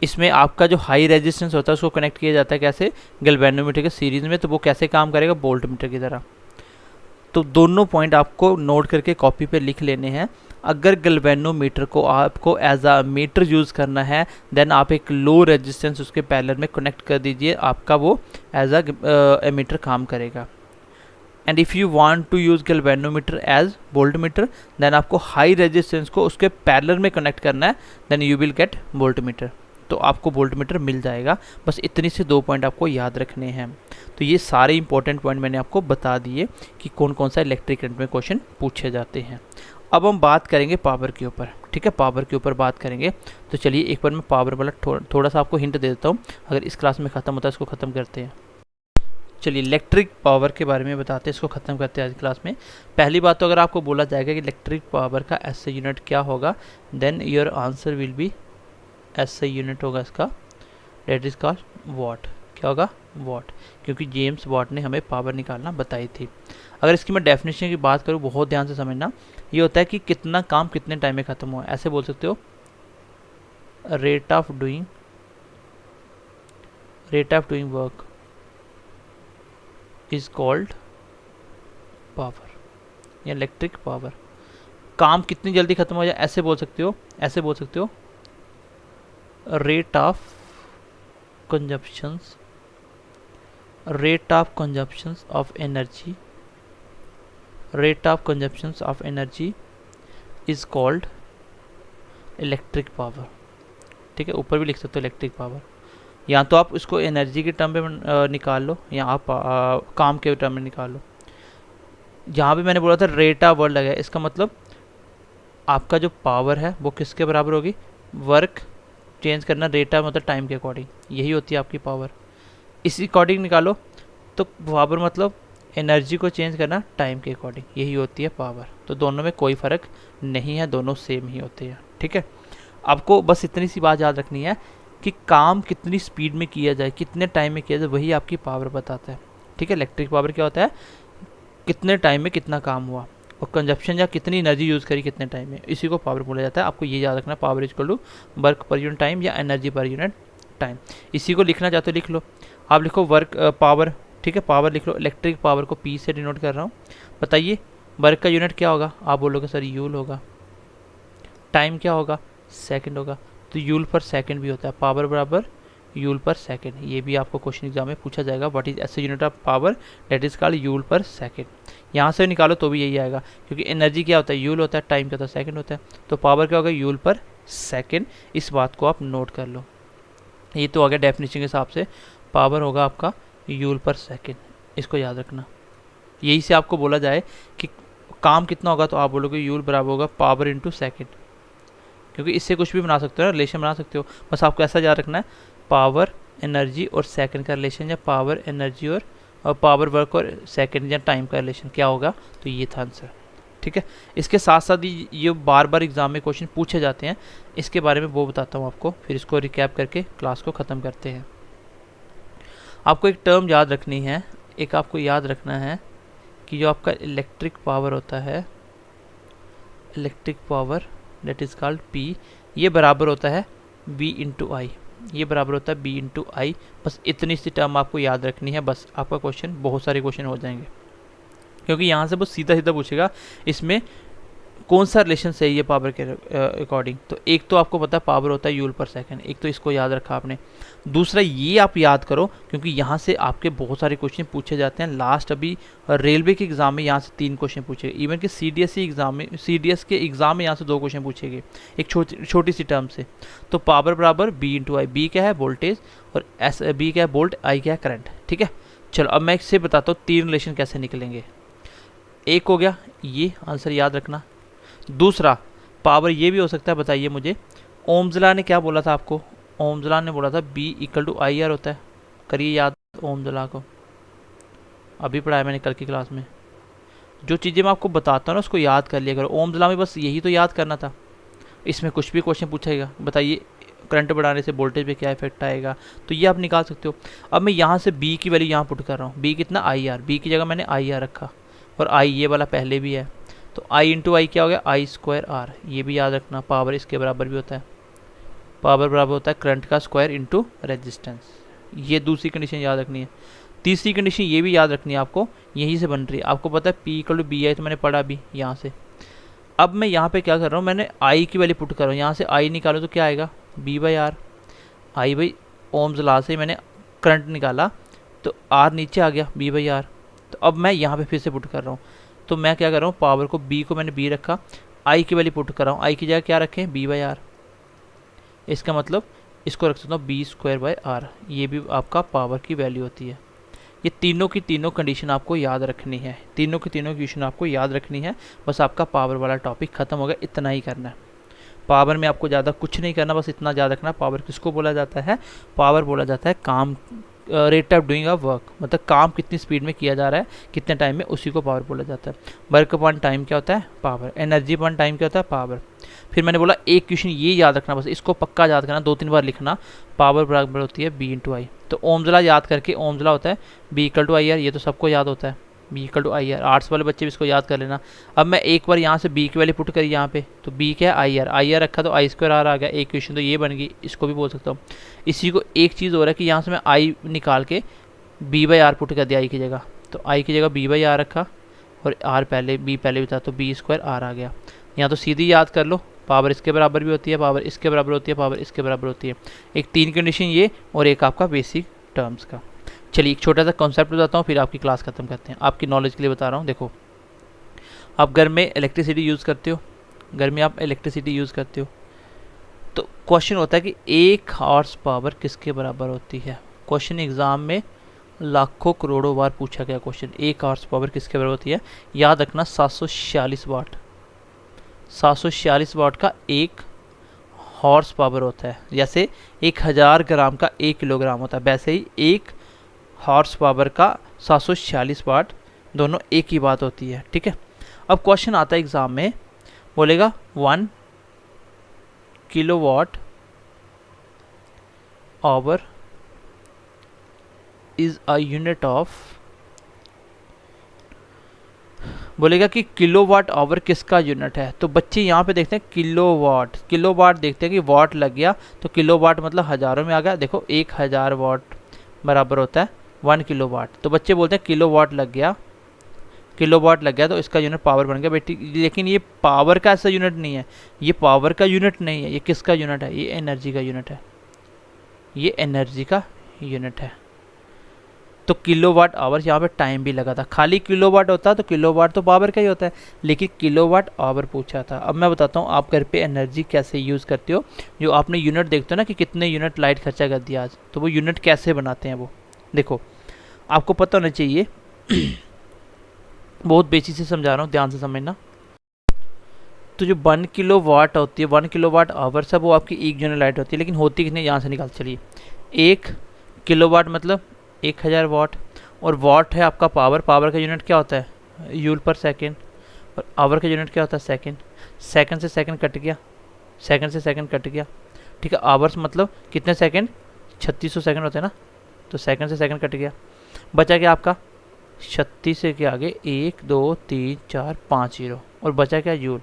इसमें आपका जो हाई रेजिस्टेंस होता है उसको कनेक्ट किया जाता है कैसे, गैल्वेनोमीटर के सीरीज में। तो वो कैसे काम करेगा, वोल्टमीटर की तरह। तो दोनों पॉइंट आपको नोट करके कॉपी पे लिख लेने हैं। अगर गैल्वेनोमीटर को आपको एज अ मीटर यूज़ करना है, देन आप एक लो रेजिस्टेंस उसके पैरेलल में कनेक्ट कर दीजिए, आपका वो एज अ एमीटर काम करेगा। And if you want to use galvanometer as voltmeter, then आपको हाई रेजिस्टेंस को उसके पैरेलल में कनेक्ट करना है, then you will get voltmeter. तो आपको वोल्टमीटर मिल जाएगा। बस इतनी से 2 पॉइंट आपको याद रखने हैं। तो ये सारे इंपॉर्टेंट पॉइंट मैंने आपको बता दिए कि कौन कौन सा इलेक्ट्रिक करंट में क्वेश्चन पूछे जाते हैं। अब हम बात करेंगे पावर के ऊपर, ठीक है, पावर के ऊपर बात करेंगे। तो चलिए एक बार मैं पावर वाला थोड़ा सा आपको हिंट दे देता हूँ। अगर इस क्लास में ख़त्म होता है इसको ख़त्म करते हैं। चलिए इलेक्ट्रिक पावर के बारे में बताते हैं, इसको ख़त्म करते हैं आज क्लास में। पहली बात तो अगर आपको बोला जाएगा कि इलेक्ट्रिक पावर का SI यूनिट क्या होगा, then your answer will be SI unit होगा इसका, डेट इज़ कॉल्ड वॉट। क्या होगा, वॉट, क्योंकि जेम्स वॉट ने हमें पावर निकालना बताई थी। अगर इसकी मैं डेफिनेशन की बात करूँ, बहुत ध्यान से समझना, ये होता है कि कितना काम कितने टाइम में ख़त्म हुआ। ऐसे बोल सकते हो, rate of doing work is called power या इलेक्ट्रिक पावर। काम कितनी जल्दी खत्म हो जाए, ऐसे बोल सकते हो, rate of consumptions of energy is called electric power. ठीक है, ऊपर भी लिख सकते हो इलेक्ट्रिक पावर। या तो आप इसको एनर्जी के टर्म में निकाल लो, या आप काम के टर्म में निकाल लो। जहाँ भी मैंने बोला था रेट ऑफ वर्क लगा है, इसका मतलब आपका जो पावर है वो किसके बराबर होगी, वर्क चेंज करना, रेट ऑफ मतलब टाइम के अकॉर्डिंग, यही होती है आपकी पावर। इसी अकॉर्डिंग निकालो तो पावर मतलब एनर्जी को चेंज करना टाइम के अकॉर्डिंग, यही होती है पावर। तो दोनों में कोई फ़र्क नहीं है, दोनों सेम ही होते हैं। ठीक है, आपको बस इतनी सी बात याद रखनी है कि काम कितनी स्पीड में किया जाए, कितने टाइम में किया जाए, वही आपकी पावर बताता है। ठीक है, इलेक्ट्रिक पावर क्या होता है, कितने टाइम में कितना काम हुआ, और कंजप्शन या कितनी एनर्जी यूज़ करी कितने टाइम में, इसी को पावर बोला जाता है। आपको ये याद रखना, power equal to work per unit time या एनर्जी पर यूनिट टाइम। इसी को लिखना चाहते हो लिख लो, आप लिखो वर्क पावर। ठीक है, पावर लिख लो, इलेक्ट्रिक पावर को P से डिनोट कर रहा हूँ। बताइए वर्क का यूनिट क्या होगा, आप बोलोगे सर यूल होगा। टाइम क्या होगा, सेकंड होगा, तो यूल पर सेकंड भी होता है। पावर बराबर यूल पर सेकंड, ये भी आपको क्वेश्चन एग्जाम में पूछा जाएगा। What is SI unit of power, that is called you'll पर सेकंड। यहाँ से निकालो तो भी यही आएगा, क्योंकि एनर्जी क्या होता है, यूल होता है, टाइम क्या होता है, सेकंड होता है। तो पावर क्या होगा, यूल पर सेकंड। इस बात को आप नोट कर लो। ये तो आ गया डेफिनेशन के हिसाब से, पावर होगा आपका यूल पर सेकंड, इसको याद रखना। यही से आपको बोला जाए कि काम कितना होगा, तो आप बोलोगे यूल बराबर होगा पावर इंटू सेकेंड, क्योंकि इससे कुछ भी बना सकते हो ना, रिलेशन बना सकते हो। बस आपको ऐसा याद रखना है, पावर एनर्जी और सेकंड का रिलेशन, या पावर एनर्जी और पावर वर्क और सेकंड या टाइम का रिलेशन क्या होगा, तो ये था आंसर। ठीक है, इसके साथ साथ ये बार बार एग्जाम में क्वेश्चन पूछे जाते हैं, इसके बारे में वो बताता हूँ आपको, फिर इसको रिकैप करके क्लास को ख़त्म करते हैं। आपको एक टर्म याद रखनी है, एक आपको याद रखना है कि जो आपका इलेक्ट्रिक पावर होता है, electric power that is called P, ये बराबर होता है V इंटू आई, ये बराबर होता है B इंटू आई। बस इतनी सी टर्म आपको याद रखनी है, बस आपका क्वेश्चन, बहुत सारे क्वेश्चन हो जाएंगे, क्योंकि यहाँ से बस सीधा सीधा पूछेगा। इसमें कौन सा रिलेशन सही है पावर के अकॉर्डिंग? तो एक तो आपको पता है पावर होता है यूल पर सेकंड, एक तो इसको याद रखा आपने। दूसरा ये आप याद करो क्योंकि यहाँ से आपके बहुत सारे क्वेश्चन पूछे जाते हैं। लास्ट अभी रेलवे के एग्जाम में यहाँ से 3 क्वेश्चन पूछे गए, इवन कि CDSE एग्जाम में, CDS के एग्जाम में यहाँ से 2 क्वेश्चन पूछे गए एक छोटी सी टर्म से। तो पावर बराबर B इंटू आई, बी क्या है वोल्टेज, और बी क्या है वोल्ट, आई क्या है करंट। ठीक है, चलो अब मैं इससे बताता हूँ 3 रिलेशन कैसे निकलेंगे। एक हो गया ये आंसर याद रखना। दूसरा पावर ये भी हो सकता है, बताइए मुझे, ओम्स लॉ ने क्या बोला था आपको? ओम्स लॉ ने बोला था B equal to I R होता है। करिए याद ओम्स लॉ को, अभी पढ़ाया मैंने कल की क्लास में। जो चीज़ें मैं आपको बताता हूँ ना उसको याद कर लिया करो। ओम्स लॉ में बस यही तो याद करना था, इसमें कुछ भी क्वेश्चन पूछेगा, बताइए करंट बढ़ाने से वोल्टेज पे क्या इफेक्ट आएगा, तो ये आप निकाल सकते हो। अब मैं यहाँ से B की वैल्यू यहाँ पुट कर रहा हूँ। B कितना आई आर, B की जगह मैंने आई आर रखा, और आई ये वाला पहले भी है, तो आई इंटू आई क्या हो गया आई स्क्वायर आर। ये भी याद रखना, पावर इसके बराबर भी होता है, पावर बराबर होता है करंट का स्क्वायर इंटू रेजिस्टेंस। ये दूसरी कंडीशन याद रखनी है। तीसरी कंडीशन ये भी याद रखनी है आपको, यहीं से बन रही है। आपको पता है P equal to V I, तो मैंने पढ़ा भी यहाँ से। अब मैं यहाँ पे क्या कर रहा हूँ, मैंने आई की वैल्यू पुट कर रहा हूँ। यहाँ से आई निकालो तो क्या आएगा B by R. I by Ohm's law से मैंने करंट निकाला तो आर नीचे आ गया B बाई आर। तो अब मैं यहाँ पे फिर से पुट कर रहा हूँ, तो मैं क्या कर रहा हूँ, पावर को B को मैंने B रखा, आई की वैल्यू पुट कर रहा हूँ, आई की जगह क्या रखें B बाई आर। इसका मतलब इसको रख सकता हूँ B स्क्वायर बाई आर। ये भी आपका पावर की वैल्यू होती है। ये तीनों की तीनों कंडीशन आपको याद रखनी है, तीनों की तीनों कंडीशन आपको याद रखनी है। बस आपका पावर वाला टॉपिक खत्म हो गया, इतना ही करना है। पावर में आपको ज़्यादा कुछ नहीं करना, बस इतना याद रखना। पावर किसको बोला जाता है? पावर बोला जाता है काम, rate of doing a work, मतलब काम कितनी स्पीड में किया जा रहा है, कितने टाइम में, उसी को पावर बोला जाता है। वर्क अपॉन टाइम क्या होता है? पावर। एनर्जी अपॉन टाइम क्या होता है? पावर। फिर मैंने बोला एक क्वेश्चन ये याद रखना, बस इसको पक्का याद करना, 2-3 बार लिखना। पावर बराबर होती है B इंटू आई। तो ओम्स लॉ याद करके, ओम्स लॉ होता है B equal to I R, ये तो सबको याद होता है B equal to I R. Arts वाले बच्चे भी इसको याद कर लेना। अब मैं एक बार यहाँ से B की वैल्यू पुट करी यहाँ पे, तो B क्या है आई आर, आई आर रखा तो आई स्क्वायर आर आ गया। एक क्वेश्चन तो ये बन गई, इसको भी बोल सकता हूँ। इसी को एक चीज़ हो रहा है कि यहाँ से मैं आई निकाल के B बाई आर पुट कर दिया आई की जगह, तो आई की जगह B बाई आर रखा, और आर पहले B पहले भी था, तो B स्क्वायर आर आ गया। यहाँ तो सीधी याद कर लो, पावर इसके बराबर भी होती है, पावर इसके बराबर होती है, पावर इसके बराबर होती है। एक 3 कंडीशन ये, और एक आपका बेसिक टर्म्स का। चलिए एक छोटा सा कॉन्सेप्ट बताता हूँ, फिर आपकी क्लास खत्म करते हैं। आपकी नॉलेज के लिए बता रहा हूँ। देखो, आप घर में इलेक्ट्रिसिटी यूज़ करते हो, घर में आप इलेक्ट्रिसिटी यूज़ करते हो, तो क्वेश्चन होता है कि 1 हॉर्स पावर किसके बराबर होती है। क्वेश्चन एग्ज़ाम में लाखों करोड़ों बार पूछा गया क्वेश्चन, 1 हॉर्स पावर किसके बराबर होती है। याद रखना 746 वाट, 746 वाट का 1 हॉर्स पावर होता है। जैसे 1000 ग्राम का 1 किलोग्राम होता है, वैसे ही 1 हॉर्स पावर का 746 वाट, दोनों एक ही बात होती है। ठीक है, अब क्वेश्चन आता है एग्ज़ाम में, बोलेगा 1 kilowatt hour is a unit of, बोलेगा कि किलोवाट आवर किसका यूनिट है। तो बच्चे यहाँ पे देखते हैं किलोवाट, किलोवाट देखते हैं कि वाट लग गया, तो किलोवाट मतलब हज़ारों में आ गया। देखो 1000 वाट बराबर होता है 1 किलोवाट, तो बच्चे बोलते हैं किलोवाट लग गया, किलोवाट लग गया, तो इसका यूनिट पावर बन गया बेटी। लेकिन ये पावर का ऐसा यूनिट नहीं है, ये पावर का यूनिट नहीं है, ये किसका यूनिट है? ये एनर्जी का यूनिट है, ये एनर्जी का यूनिट है। तो किलोवाट आवर्स, यहाँ पे टाइम भी लगा था। खाली किलोवाट होता तो किलोवाट तो पावर का ही होता है, लेकिन किलोवाट आवर पूछा था। अब मैं बताता हूँ आप घर पे एनर्जी कैसे यूज़ करते हो। जो आपने यूनिट देखते हो ना कि कितने यूनिट लाइट खर्चा कर दिया आज, तो वो यूनिट कैसे बनाते हैं वो देखो, आपको पता होना चाहिए। बहुत बेसिक से समझा रहा हूँ, ध्यान से समझना। तो जो 1 किलोवाट होती है, 1 किलोवाट आवर सब, वो आपकी 1 यूनिट लाइट होती है, लेकिन होती कितनी, यहाँ से निकाल चलिए। 1 किलोवाट मतलब 1000 वाट, और वाट है आपका पावर, पावर का यूनिट क्या होता है? यूल पर सेकेंड, और आवर का यूनिट क्या होता है? सेकेंड। सेकेंड से सेकेंड कट गया, सेकेंड से सेकेंड कट गया। ठीक है, आवर्स मतलब कितने सेकेंड? 3600 सेकेंड होते हैं ना, तो सेकेंड से सेकेंड कट गया, बचा क्या आपका 36 से के आगे 1 2 3 4 5 जीरो, और बचा क्या? यूल।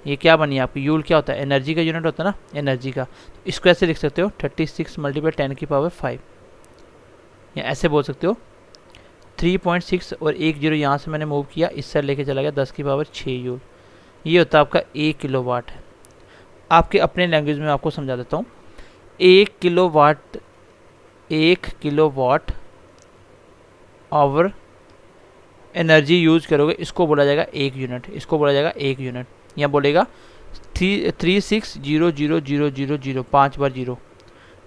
ये क्या बनी आपकी? यूल क्या होता है? एनर्जी का यूनिट होता है ना, एनर्जी का। तो इसको ऐसे लिख सकते हो 36 मल्टीप्लाई 10 की पावर 5, या ऐसे बोल सकते हो 3.6, और 1 जीरो यहाँ से मैंने मूव किया, इस साइड लेके चला गया 10 की पावर 6 यूल। ये होता है आपका 1 किलोवाट। आपके अपने लैंग्वेज में आपको समझा देता हूँ। 1 किलोवाट आवर एनर्जी यूज करोगे, इसको बोला जाएगा 1 यूनिट, इसको बोला जाएगा 1 यूनिट। यहाँ बोलेगा 3600000, 5 बार 0,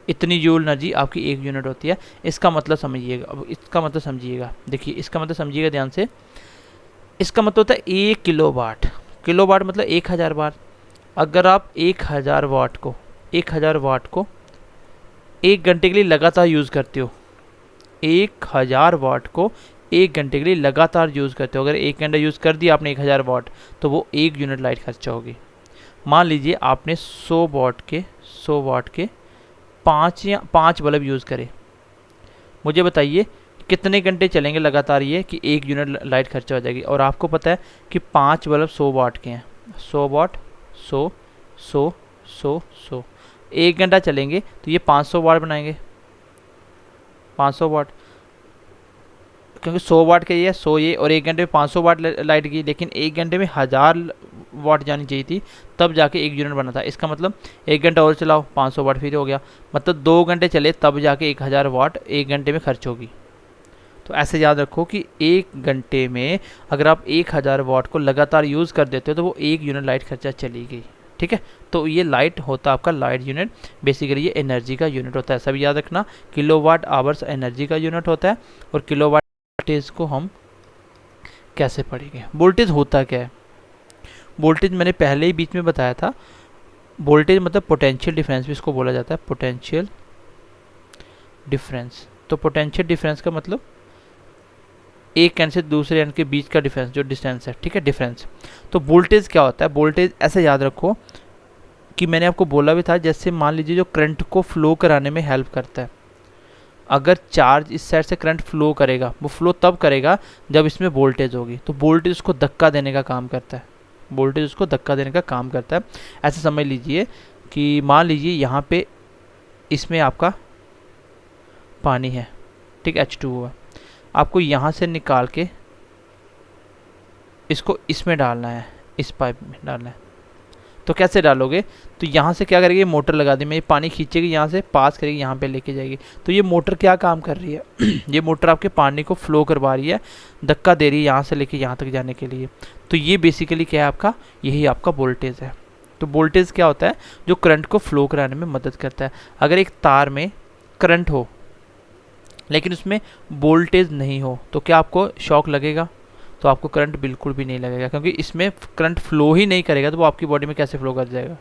इतनी जूल एनर्जी आपकी 1 यूनिट होती है। इसका मतलब समझिएगा, अब इसका मतलब समझिएगा, देखिए इसका मतलब समझिएगा ध्यान से। इसका मतलब होता है 1 किलोवाट, किलोवाट मतलब 1000 बार। अगर आप 1000 वाट को 1 घंटे के लिए लगातार यूज़ करते हो, 1000 वाट को 1 घंटे के लिए लगातार यूज़ करते हो, अगर 1 घंटा यूज़ कर दिया आपने 1000 वाट, तो वो 1 यूनिट लाइट खर्चा होगी। मान लीजिए आपने 100 वाट के 5 बल्ब यूज़ करे, मुझे बताइए कितने घंटे चलेंगे लगातार ये कि 1 यूनिट लाइट खर्चा हो जाएगी। और आपको पता है कि 5 बल्ब 100 वाट के हैं, 100 वाट, 100 100 100 100, 1 घंटा चलेंगे तो ये 500 वाट बनाएंगे, 500 वाट, क्योंकि 100 वाट के ये 100 ये, और 1 घंटे में 500 वाट लाइट की, लेकिन 1 घंटे में 1000 वाट जानी चाहिए थी, तब जाके 1 यूनिट बना था। इसका मतलब 1 घंटा और चलाओ, 500 वाट फिर हो गया, मतलब 2 घंटे चले तब जाके 1000 वाट 1 घंटे में खर्च होगी। तो ऐसे याद रखो कि 1 घंटे में अगर आप 1000 वाट को लगातार यूज़ कर देते हो तो वो 1 यूनिट लाइट खर्चा चली गई, ठीक है। तो ये लाइट होता है आपका लाइट यूनिट, बेसिकली ये एनर्जी का यूनिट होता है, ऐसा भी याद रखना। किलोवाट आवर्स एनर्जी का यूनिट होता है। और किलोवाट वोल्टेज को हम कैसे पढ़ेंगे, वोल्टेज होता क्या है? वोल्टेज मैंने पहले ही बीच में बताया था, वोल्टेज मतलब पोटेंशियल डिफरेंस भी इसको बोला जाता है, पोटेंशियल डिफरेंस। तो पोटेंशियल डिफरेंस का मतलब एक एंड से दूसरे एंड के बीच का डिफरेंस, जो डिस्टेंस है, ठीक है, डिफरेंस। तो वोल्टेज क्या होता है? वोल्टेज ऐसे याद रखो कि मैंने आपको बोला भी था, जैसे मान लीजिए जो करंट को फ्लो कराने में हेल्प करता है, अगर चार्ज इस साइड से करंट फ्लो करेगा, वो फ्लो तब करेगा जब इसमें वोल्टेज होगी, तो वोल्टेज उसको धक्का देने का काम करता है, वोल्टेज उसको धक्का देने का काम करता है। ऐसे समझ लीजिए कि मान लीजिए यहाँ पे इसमें आपका पानी है, ठीक, H2O है, आपको यहाँ से निकाल के इसको इसमें डालना है, इस पाइप में डालना है। तो कैसे डालोगे? तो यहाँ से क्या करेगी, मोटर लगा दी, मैं ये पानी खींचेगी, यहाँ से पास करेगी, यहाँ पे लेके जाएगी। तो ये मोटर क्या काम कर रही है ये मोटर आपके पानी को फ्लो करवा रही है, धक्का दे रही है यहाँ से लेके यहाँ तक जाने के लिए। तो ये बेसिकली क्या है आपका, यही आपका वोल्टेज है। तो वोल्टेज क्या होता है? जो करंट को फ्लो कराने में मदद करता है। अगर एक तार में करंट हो लेकिन उसमें वोल्टेज नहीं हो तो क्या आपको शॉक लगेगा? तो आपको करंट बिल्कुल भी नहीं लगेगा, क्योंकि इसमें करंट फ्लो ही नहीं करेगा, तो वो आपकी बॉडी में कैसे फ्लो कर जाएगा?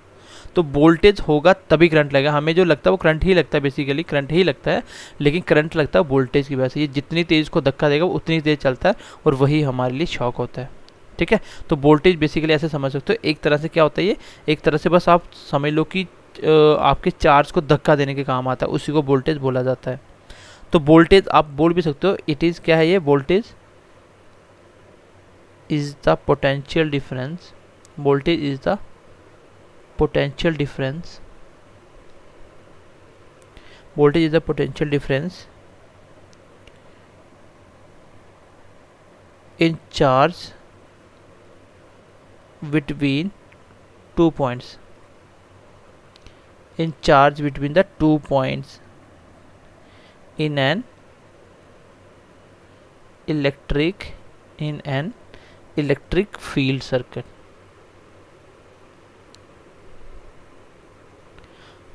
तो वोल्टेज होगा तभी करंट लगेगा। हमें जो लगता है वो करंट ही लगता है, बेसिकली करंट ही लगता है, लेकिन करंट लगता है वोल्टेज की वजह से। ये जितनी तेज़ को धक्का देगा वो उतनी तेज़ चलता है, और वही हमारे लिए शॉक होता है, ठीक है। तो वोल्टेज बेसिकली ऐसे समझ सकते हो, एक तरह से क्या होता है, ये एक तरह से बस आप समझ लो कि आपके चार्ज को धक्का देने के काम आता है, उसी को वोल्टेज बोला जाता है। तो वोल्टेज आप बोल भी सकते हो, इट इज़ क्या है ये, voltage is the potential difference, voltage is the potential difference, voltage is the potential difference in charge between 2 points, in charge between the 2 points in an electric field circuit।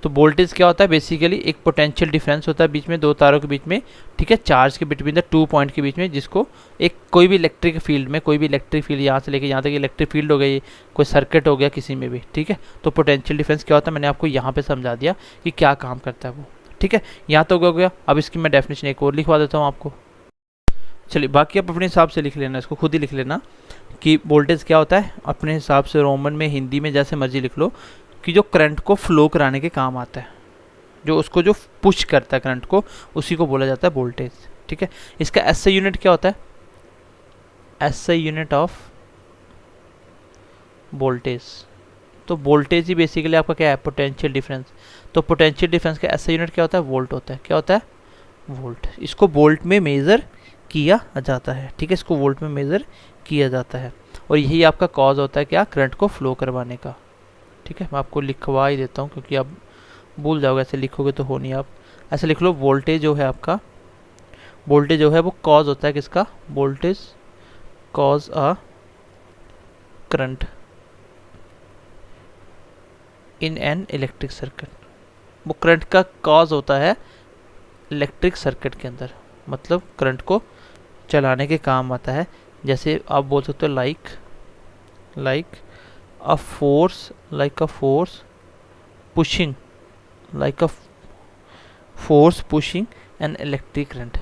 तो वोल्टेज क्या होता है? बेसिकली एक पोटेंशियल डिफरेंस होता है बीच में, दो तारों के बीच में, ठीक है, चार्ज के बिटवीन द 2 पॉइंट के बीच में, जिसको एक कोई भी इलेक्ट्रिक फील्ड में, कोई भी इलेक्ट्रिक फील्ड यहाँ से लेके यहाँ तक इलेक्ट्रिक फील्ड हो गई, कोई सर्किट हो गया किसी में भी, ठीक है। तो पोटेंशियल डिफरेंस क्या होता है, मैंने आपको यहाँ पे समझा दिया कि क्या काम करता है वो, ठीक है। यहाँ तो हो गया। अब इसकी मैं डेफिनेशन एक और लिखवा देता हूँ आपको। चलिए, बाकी आप अपने हिसाब से लिख लेना, इसको खुद ही लिख लेना कि वोल्टेज क्या होता है, अपने हिसाब से रोमन में, हिंदी में, जैसे मर्जी लिख लो, कि जो करंट को फ्लो कराने के काम आता है, जो उसको जो पुश करता है करंट को, उसी को बोला जाता है वोल्टेज, ठीक है। इसका एसआई यूनिट क्या होता है? SI unit of voltage. तो वोल्टेज ही बेसिकली आपका क्या है? Potential difference. तो पोटेंशियल डिफरेंस का एसआई यूनिट क्या होता है? वोल्ट होता है। क्या होता है? वोल्ट। इसको वोल्ट में मेज़र किया जाता है, ठीक है, इसको वोल्ट में मेज़र किया जाता है। और यही आपका कॉज होता है क्या, करंट को फ्लो करवाने का। ठीक है, मैं आपको लिखवा ही देता हूँ क्योंकि आप भूल जाओगे, ऐसे लिखोगे तो हो नहीं। आप ऐसे लिख लो, वोल्टेज जो है आपका, वोल्टेज जो है वो कॉज होता है किसका, voltage cause a current in an electric circuit. वो करंट का कॉज होता है इलेक्ट्रिक सर्किट के अंदर, मतलब करंट को चलाने के काम आता है। जैसे आप बोल सकते हो like a force pushing, like a force pushing an electric current,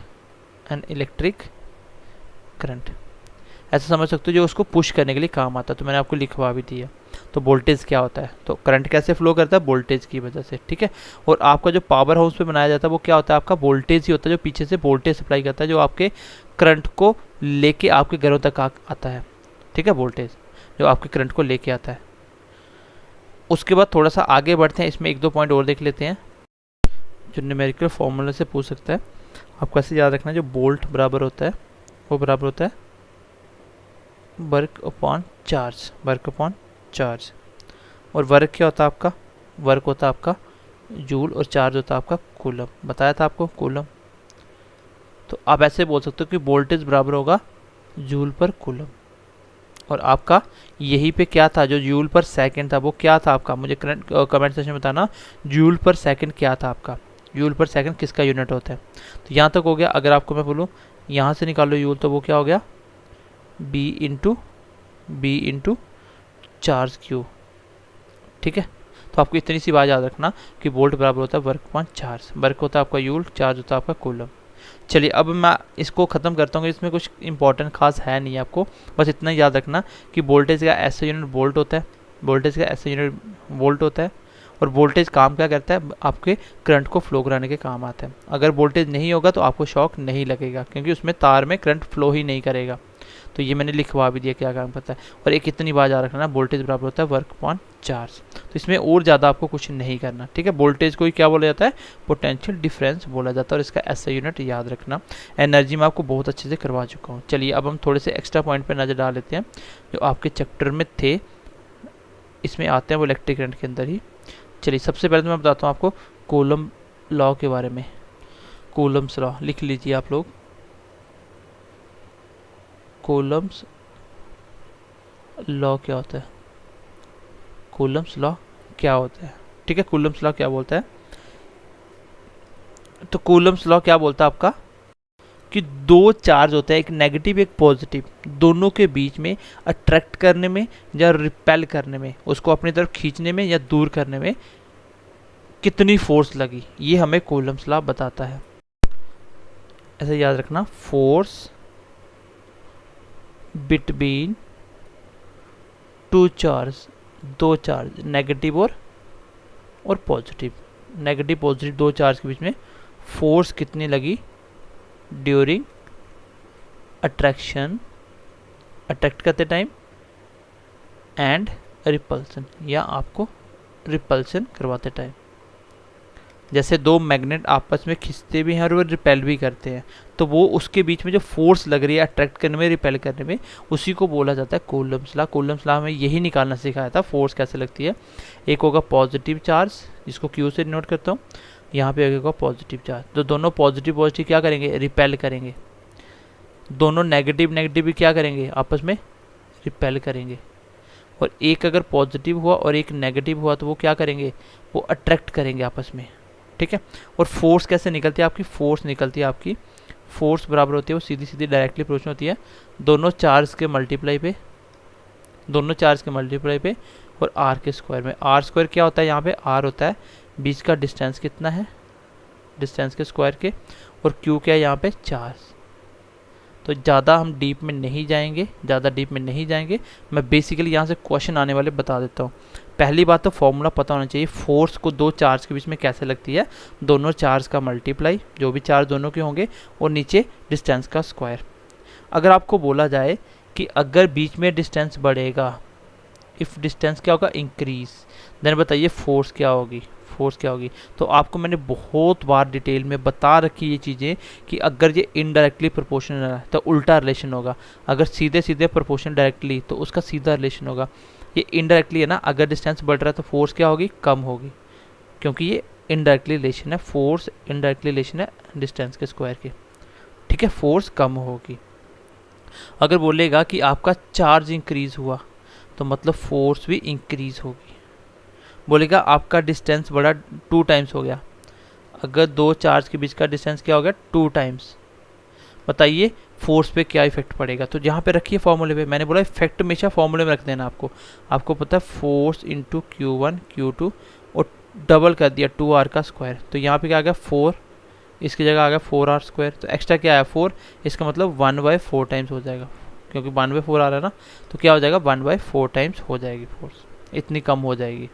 ऐसा समझ सकते हो, जो उसको पुश करने के लिए काम आता है। तो मैंने आपको लिखवा भी दिया। तो वोल्टेज क्या होता है, तो करंट कैसे फ्लो करता है, वोल्टेज की वजह से। ठीक है, और आपका जो पावर हाउस पे बनाया जाता है वो क्या होता है, आपका वोल्टेज ही होता है, जो पीछे से वोल्टेज सप्लाई करता है, जो आपके करंट को लेके आपके घरों तक आता है। ठीक है, वोल्टेज जो आपके करंट को लेके आता है। उसके बाद थोड़ा सा आगे बढ़ते हैं, इसमें एक दो पॉइंट और देख लेते हैं जो न्यूमेरिकल फॉर्मूला से पूछ सकता है। आपको ऐसे याद रखना है, जो वोल्ट बराबर होता है वो बराबर होता है वर्क अपॉन चार्ज। और वर्क क्या होता है आपका, वर्क होता है आपका जूल, और चार्ज होता है आपका कूलम। बताया था आपको कूलम। तो आप ऐसे बोल सकते हो कि वोल्टेज बराबर होगा जूल पर कूलम। और आपका यही पे क्या था, जो जूल पर सेकंड था वो क्या था आपका, मुझे कमेंट सेक्शन में बताना, जूल पर सेकंड क्या था आपका, जूल पर सेकंड किसका यूनिट होता है। तो यहाँ तक हो गया। अगर आपको मैं बोलूँ यहाँ से निकालो जूल, तो वो क्या हो गया, बी इंटू चार्ज क्यू। ठीक है, तो आपको इतनी सी बात याद रखना कि वोल्ट बराबर होता है वर्क अपॉन चार्ज। वर्क होता है आपका जूल, चार्ज होता है आपका कूलम। चलिए अब मैं इसको ख़त्म करता हूँ, इसमें कुछ इंपॉर्टेंट खास है नहीं। आपको बस इतना याद रखना कि वोल्टेज का ऐसा यूनिट वोल्ट होता है, वोल्टेज का ऐसा यूनिट वोल्ट होता है। और वोल्टेज काम क्या करता है, आपके करंट को फ्लो कराने के काम आता है। अगर वोल्टेज नहीं होगा तो आपको शॉक नहीं लगेगा, क्योंकि उसमें तार में करंट फ्लो ही नहीं करेगा। तो ये मैंने लिखवा भी दिया क्या काम करता है। और एक इतनी बात याद रखना, वोल्टेज बराबर होता है वर्क अपॉन चार्ज। तो इसमें और ज़्यादा आपको कुछ नहीं करना। ठीक है, वोल्टेज को ही क्या बोला जाता है, पोटेंशियल डिफरेंस बोला जाता है, और इसका ऐसा यूनिट याद रखना। एनर्जी में आपको बहुत अच्छे से करवा चुका हूँ। चलिए अब हम थोड़े से एक्स्ट्रा पॉइंट पर नज़र डाल लेते हैं जो आपके चैप्टर में थे, इसमें आते हैं वो इलेक्ट्रिक करंट के अंदर ही। चलिए सबसे पहले तो मैं बताता हूँ आपको कूलम लॉ के बारे में। कूलम्स लॉ लिख लीजिए आप लोग, कूलम्स लॉ क्या होता है, कूलम्स लॉ क्या होता है। ठीक है, कूलम्स लॉ क्या बोलता है, तो कूलम्स लॉ क्या बोलता है आपका कि दो चार्ज होते हैं, एक नेगेटिव एक पॉजिटिव, दोनों के बीच में अट्रैक्ट करने में या रिपेल करने में, उसको अपनी तरफ खींचने में या दूर करने में कितनी फोर्स लगी, ये हमें कूलम्स लॉ बताता है। ऐसे याद रखना, फोर्स बिटवीन टू चार्ज, दो चार्ज नेगेटिव और पॉजिटिव, नेगेटिव पॉजिटिव दो चार्ज के बीच में फोर्स कितनी लगी ड्यूरिंग अट्रैक्शन, अट्रैक्ट करते टाइम, एंड रिपल्सन, या आपको रिपल्सन करवाते टाइम। जैसे दो मैग्नेट आपस में खींचते भी हैं और वो रिपेल भी करते हैं, तो वो उसके बीच में जो फोर्स लग रही है अट्रैक्ट करने में, रिपेल करने में, उसी को बोला जाता है कूलम्स लॉ। कूलम्स लॉ में यही निकालना सिखाया था, फोर्स कैसे लगती है। एक होगा पॉजिटिव चार्ज, जिसको क्यू से नोट करता हूँ, यहाँ पे होगा पॉजिटिव चार्ज। तो दोनों पॉजिटिव पॉजिटिव क्या करेंगे, रिपेल करेंगे। दोनों नेगेटिव नेगेटिव भी क्या करेंगे, आपस में रिपेल करेंगे। और एक अगर पॉजिटिव हुआ और एक नेगेटिव हुआ तो वो क्या करेंगे, वो अट्रैक्ट करेंगे आपस में। ठीक है, और फोर्स कैसे निकलती है आपकी, फोर्स निकलती है आपकी, फोर्स बराबर होती है वो सीधी सीधी डायरेक्टली अप्रोच में होती है दोनों चार्ज के मल्टीप्लाई पे, दोनों चार्ज के मल्टीप्लाई पे और आर के स्क्वायर में। आर स्क्वायर क्या होता है, यहाँ पे आर होता है बीच का डिस्टेंस कितना है, डिस्टेंस के स्क्वायर के, और क्यू क्या है यहाँ पे चार्ज। तो ज़्यादा हम डीप में नहीं जाएंगे, ज़्यादा डीप में नहीं जाएंगे, मैं बेसिकली यहाँ से क्वेश्चन आने वाले बता देता हूँ। पहली बात तो फॉर्मूला पता होना चाहिए, फोर्स को दो चार्ज के बीच में कैसे लगती है, दोनों चार्ज का मल्टीप्लाई, जो भी चार्ज दोनों के होंगे, और नीचे डिस्टेंस का स्क्वायर। अगर आपको बोला जाए कि अगर बीच में डिस्टेंस बढ़ेगा, इफ़ डिस्टेंस क्या होगा इंक्रीज, देन बताइए फोर्स क्या होगी, फोर्स क्या होगी। तो आपको मैंने बहुत बार डिटेल में बता रखी ये चीज़ें कि अगर ये इनडायरेक्टली प्रोपोर्शनल है तो उल्टा रिलेशन होगा, अगर सीधे सीधे प्रोपोर्शनल डायरेक्टली तो उसका सीधा रिलेशन होगा। ये इनडायरेक्टली है ना, अगर डिस्टेंस बढ़ रहा है तो फोर्स क्या होगी, कम होगी, क्योंकि ये इनडायरेक्टली रिलेशन है, फोर्स इनडायरेक्टली रिलेशन है डिस्टेंस के स्क्वायर के, ठीक है, फोर्स कम होगी। अगर बोलेगा कि आपका चार्ज इंक्रीज हुआ तो मतलब फोर्स भी इंक्रीज होगी। बोलेगा आपका डिस्टेंस बढ़ा 2 टाइम्स हो गया, अगर दो चार्ज के बीच का डिस्टेंस क्या हो गया 2 टाइम्स, बताइए फोर्स पे क्या इफेक्ट पड़ेगा। तो यहाँ पे रखिए फॉर्मूले पे, मैंने बोला इफेक्ट हमेशा फॉर्मूले में रख देना आपको। आपको पता है फोर्स इंटू Q1 Q2 और डबल कर दिया 2r का स्क्वायर, तो यहाँ पे क्या आ गया 4, इसकी जगह आ गया 4r स्क्वायर, तो एक्स्ट्रा क्या आया 4, इसका मतलब 1/4 टाइम्स हो जाएगा, क्योंकि 1/4 आ रहा है ना, तो क्या हो जाएगा 1/4 टाइम्स हो जाएगी फोर्स, इतनी कम हो जाएगी।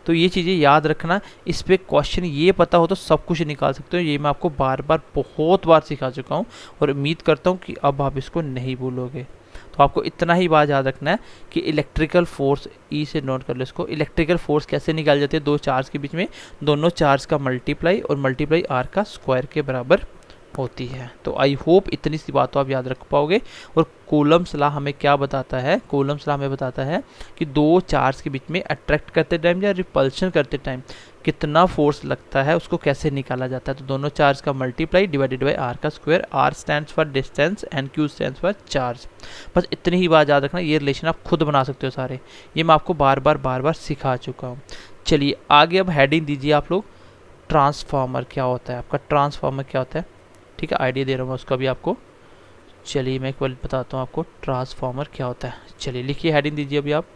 तो ये चीज़ें याद रखना, इस पे क्वेश्चन ये पता हो तो सब कुछ निकाल सकते हो। ये मैं आपको बार बार बहुत बार सिखा चुका हूँ और उम्मीद करता हूँ कि अब आप इसको नहीं भूलोगे। तो आपको इतना ही बात याद रखना है कि इलेक्ट्रिकल फोर्स, ई से नोट कर लो इसको, इलेक्ट्रिकल फोर्स कैसे निकाल जाती है दो चार्ज के बीच में, दोनों चार्ज का मल्टीप्लाई और मल्टीप्लाई आर का स्क्वायर के बराबर होती है। तो आई होप इतनी सी बात तो आप याद रख पाओगे। और कूलम्स लॉ हमें क्या बताता है, कूलम्स लॉ हमें बताता है कि दो चार्ज के बीच में अट्रैक्ट करते टाइम या रिपल्शन करते टाइम कितना फोर्स लगता है उसको कैसे निकाला जाता है। तो दोनों चार्ज का मल्टीप्लाई डिवाइडेड बाई आर का square, R stands for distance and Q stands for charge. बस इतनी ही बात याद रखना, ये रिलेशन आप खुद बना सकते हो सारे, ये मैं आपको बार बार सिखा चुका हूँ। चलिए आगे अब हेडिंग दीजिए आप लोग, ट्रांसफार्मर क्या होता है, आपका ट्रांसफार्मर क्या होता है, ठीक है, आइडिया दे रहा हूँ मैं उसका भी आपको। चलिए मैं एक बार बताता हूँ आपको ट्रांसफार्मर क्या होता है। चलिए लिखिए, हेडिंग दीजिए अभी आप,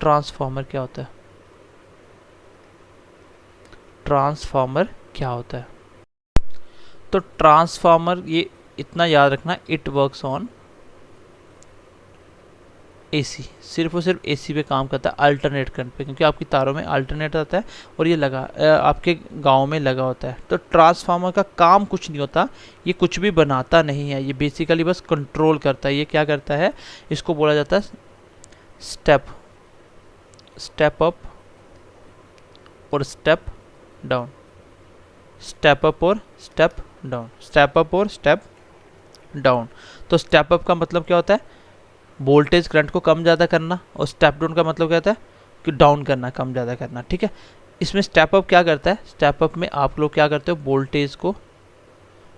ट्रांसफार्मर क्या होता है, ट्रांसफार्मर क्या होता है। तो ट्रांसफार्मर ये इतना याद रखना, इट वर्क्स ऑन एसी, सिर्फ और सिर्फ एसी पे काम करता है, अल्टरनेट करंट पे, क्योंकि आपकी तारों में अल्टरनेट आता है और ये लगा आपके गांव में लगा होता है। तो ट्रांसफार्मर का काम कुछ नहीं होता, ये कुछ भी बनाता नहीं है, ये बेसिकली बस कंट्रोल करता है। ये क्या करता है, इसको बोला जाता है स्टेप अप और स्टेप डाउन, स्टेप अप और स्टेप डाउन, स्टेप अप और स्टेप डाउन। तो स्टेप अप का मतलब क्या होता है, वोल्टेज करंट को कम ज़्यादा करना, और स्टेप डाउन का मतलब क्या होता है कि डाउन करना, कम ज़्यादा करना, ठीक है। इसमें स्टेप अप क्या करता है, स्टेप अप में आप लोग क्या करते हो, वोल्टेज को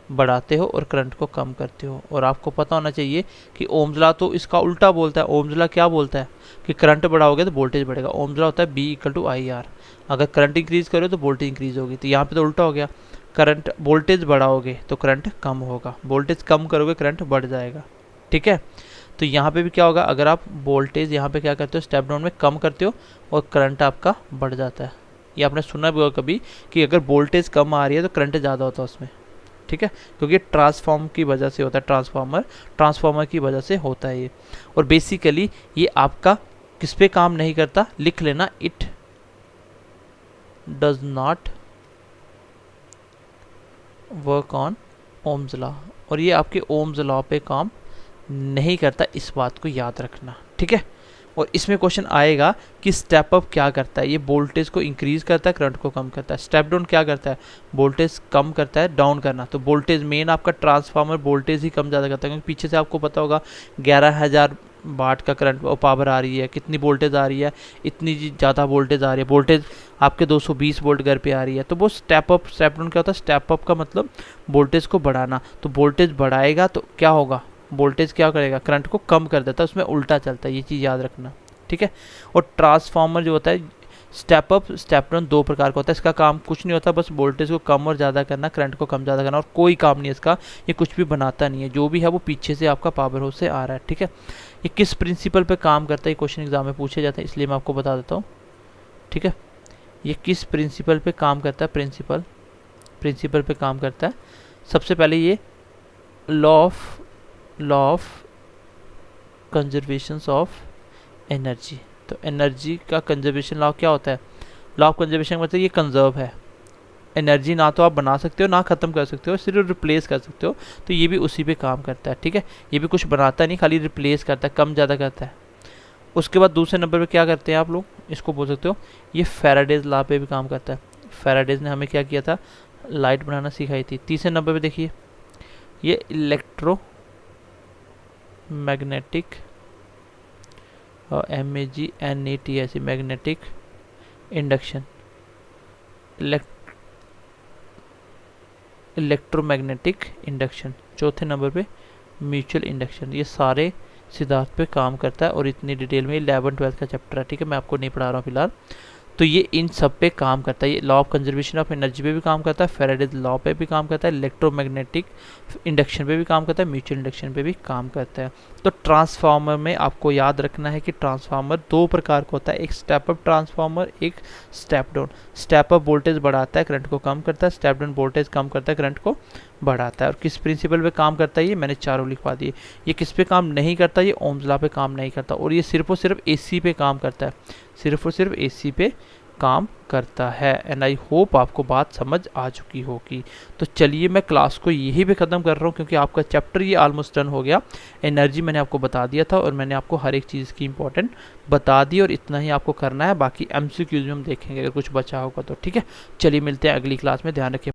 बढ़ाते हो और करंट को कम करते हो। और आपको पता होना चाहिए कि ओम्स लॉ तो इसका उल्टा बोलता है। ओम्स लॉ क्या बोलता है कि करंट बढ़ाओगे तो वोल्टेज बढ़ेगा। ओम्स लॉ होता है B=IR, अगर करंट इंक्रीज करो तो वोल्टेज इंक्रीज होगी। तो यहाँ पे तो उल्टा हो गया, करंट वोल्टेज बढ़ाओगे तो करंट कम होगा, वोल्टेज कम करोगे करंट बढ़ जाएगा, ठीक है। तो यहाँ पे भी क्या होगा, अगर आप वोल्टेज यहाँ पे क्या करते हो, स्टेप डाउन में कम करते हो और करंट आपका बढ़ जाता है। ये आपने सुना भी होगा कभी कि अगर वोल्टेज कम आ रही है तो करंट ज़्यादा होता है उसमें, ठीक है, क्योंकि ट्रांसफॉर्म की वजह से होता है, ट्रांसफार्मर की वजह से होता है ये। और बेसिकली ये आपका किस पे काम नहीं करता, लिख लेना, it does not work on Ohm's law, और ये आपके ओम्स लॉ पे काम नहीं करता, इस बात को याद रखना, ठीक है। और इसमें क्वेश्चन आएगा कि स्टेप अप क्या करता है, ये वोल्टेज को इंक्रीज करता है, करंट को कम करता है। स्टेप डाउन क्या करता है, वोल्टेज कम करता है, डाउन करना। तो वोल्टेज मेन आपका ट्रांसफार्मर वोल्टेज ही कम ज़्यादा करता है, क्योंकि पीछे से आपको पता होगा 11,000 वाट का करंट और पावर आ रही है, कितनी वोल्टेज आ रही है, इतनी ज़्यादा वोल्टेज आ रही है, वोल्टेज आपके 220 वोल्ट घर पे आ रही है। तो वो स्टेप अप, स्टेप डाउन क्या होता है, स्टेप अप का मतलब वोल्टेज को बढ़ाना। तो वोल्टेज बढ़ाएगा तो क्या होगा, वोल्टेज क्या करेगा, करंट को कम कर देता है, उसमें उल्टा चलता है, ये चीज़ याद रखना, ठीक है। और ट्रांसफार्मर जो होता है, स्टेप अप स्टेप डाउन दो प्रकार का होता है, इसका काम कुछ नहीं होता, बस वोल्टेज को कम और ज़्यादा करना, करंट को कम ज़्यादा करना, और कोई काम नहीं है इसका, ये कुछ भी बनाता नहीं है, जो भी है वो पीछे से आपका पावर हाउस से आ रहा है, ठीक है। ये किस प्रिंसिपल पे काम करता है, ये क्वेश्चन एग्जाम में पूछे जाते हैं, इसलिए मैं आपको बता देता हूँ, ठीक है। ये किस प्रिंसिपल पे काम करता है, प्रिंसिपल पे काम करता है। सबसे पहले ये law of conservation of energy. तो एनर्जी का कंजर्वेशन लॉ क्या होता है, लॉ ऑफ कंजर्वेशन मतलब ये कंजर्व है, एनर्जी ना तो आप बना सकते हो ना ख़त्म कर सकते हो, सिर्फ रिप्लेस कर सकते हो। तो ये भी उसी पे काम करता है, ठीक है। ये भी कुछ बनाता नहीं, खाली रिप्लेस करता है, कम ज़्यादा करता है। उसके बाद दूसरे नंबर पे क्या करते हैं आप लोग, इसको बोल सकते हो ये फैराडेज लॉ पे भी काम करता है। फैराडेज ने हमें क्या किया था, लाइट बनाना सिखाई थी। तीसरे नंबर पे देखिए ये इलेक्ट्रो मैग्नेटिक, और MAGNET ऐसी मैग्नेटिक इंडक्शन, इलेक्ट्रोमैग्नेटिक इंडक्शन। चौथे नंबर पे म्यूचुअल इंडक्शन। ये सारे सिद्धांत पे काम करता है और इतनी डिटेल में 11-12 का चैप्टर है, ठीक है, मैं आपको नहीं पढ़ा रहा हूँ फिलहाल। तो ये इन सब पे काम करता है। ये law of conservation of energy पे भी काम करता है, फैराडेज लॉ पे भी काम करता है, इलेक्ट्रोमैग्नेटिक इंडक्शन पे भी काम करता है, म्यूचुअल इंडक्शन पे भी काम करता है। तो ट्रांसफार्मर में आपको याद रखना है कि ट्रांसफार्मर दो प्रकार का होता है, एक स्टेप अप ट्रांसफार्मर, एक step down. Step up voltage बढ़ाता है, करंट को कम करता है, स्टेप डाउन वोल्टेज कम करता है, करंट को बढ़ाता है। और किस प्रिंसिपल पे काम करता है, ये मैंने चारों लिखवा दिए। ये किस पे काम नहीं करता, ये ओम्स लॉ पे काम नहीं करता, और ये सिर्फ और सिर्फ AC पे काम करता है, सिर्फ और सिर्फ AC पे काम करता है। एंड आई होप आपको बात समझ आ चुकी होगी। तो चलिए मैं क्लास को यहीं पे ख़त्म कर रहा हूँ, क्योंकि आपका चैप्टर ये ऑलमोस्ट डन हो गया। एनर्जी मैंने आपको बता दिया था, और मैंने आपको हर एक चीज़ की इंपॉर्टेंट बता दी, और इतना ही आपको करना है। बाकी MCQs में हम देखेंगे अगर कुछ बचा होगा तो, ठीक है। चलिए मिलते हैं अगली क्लास में, ध्यान रखिए।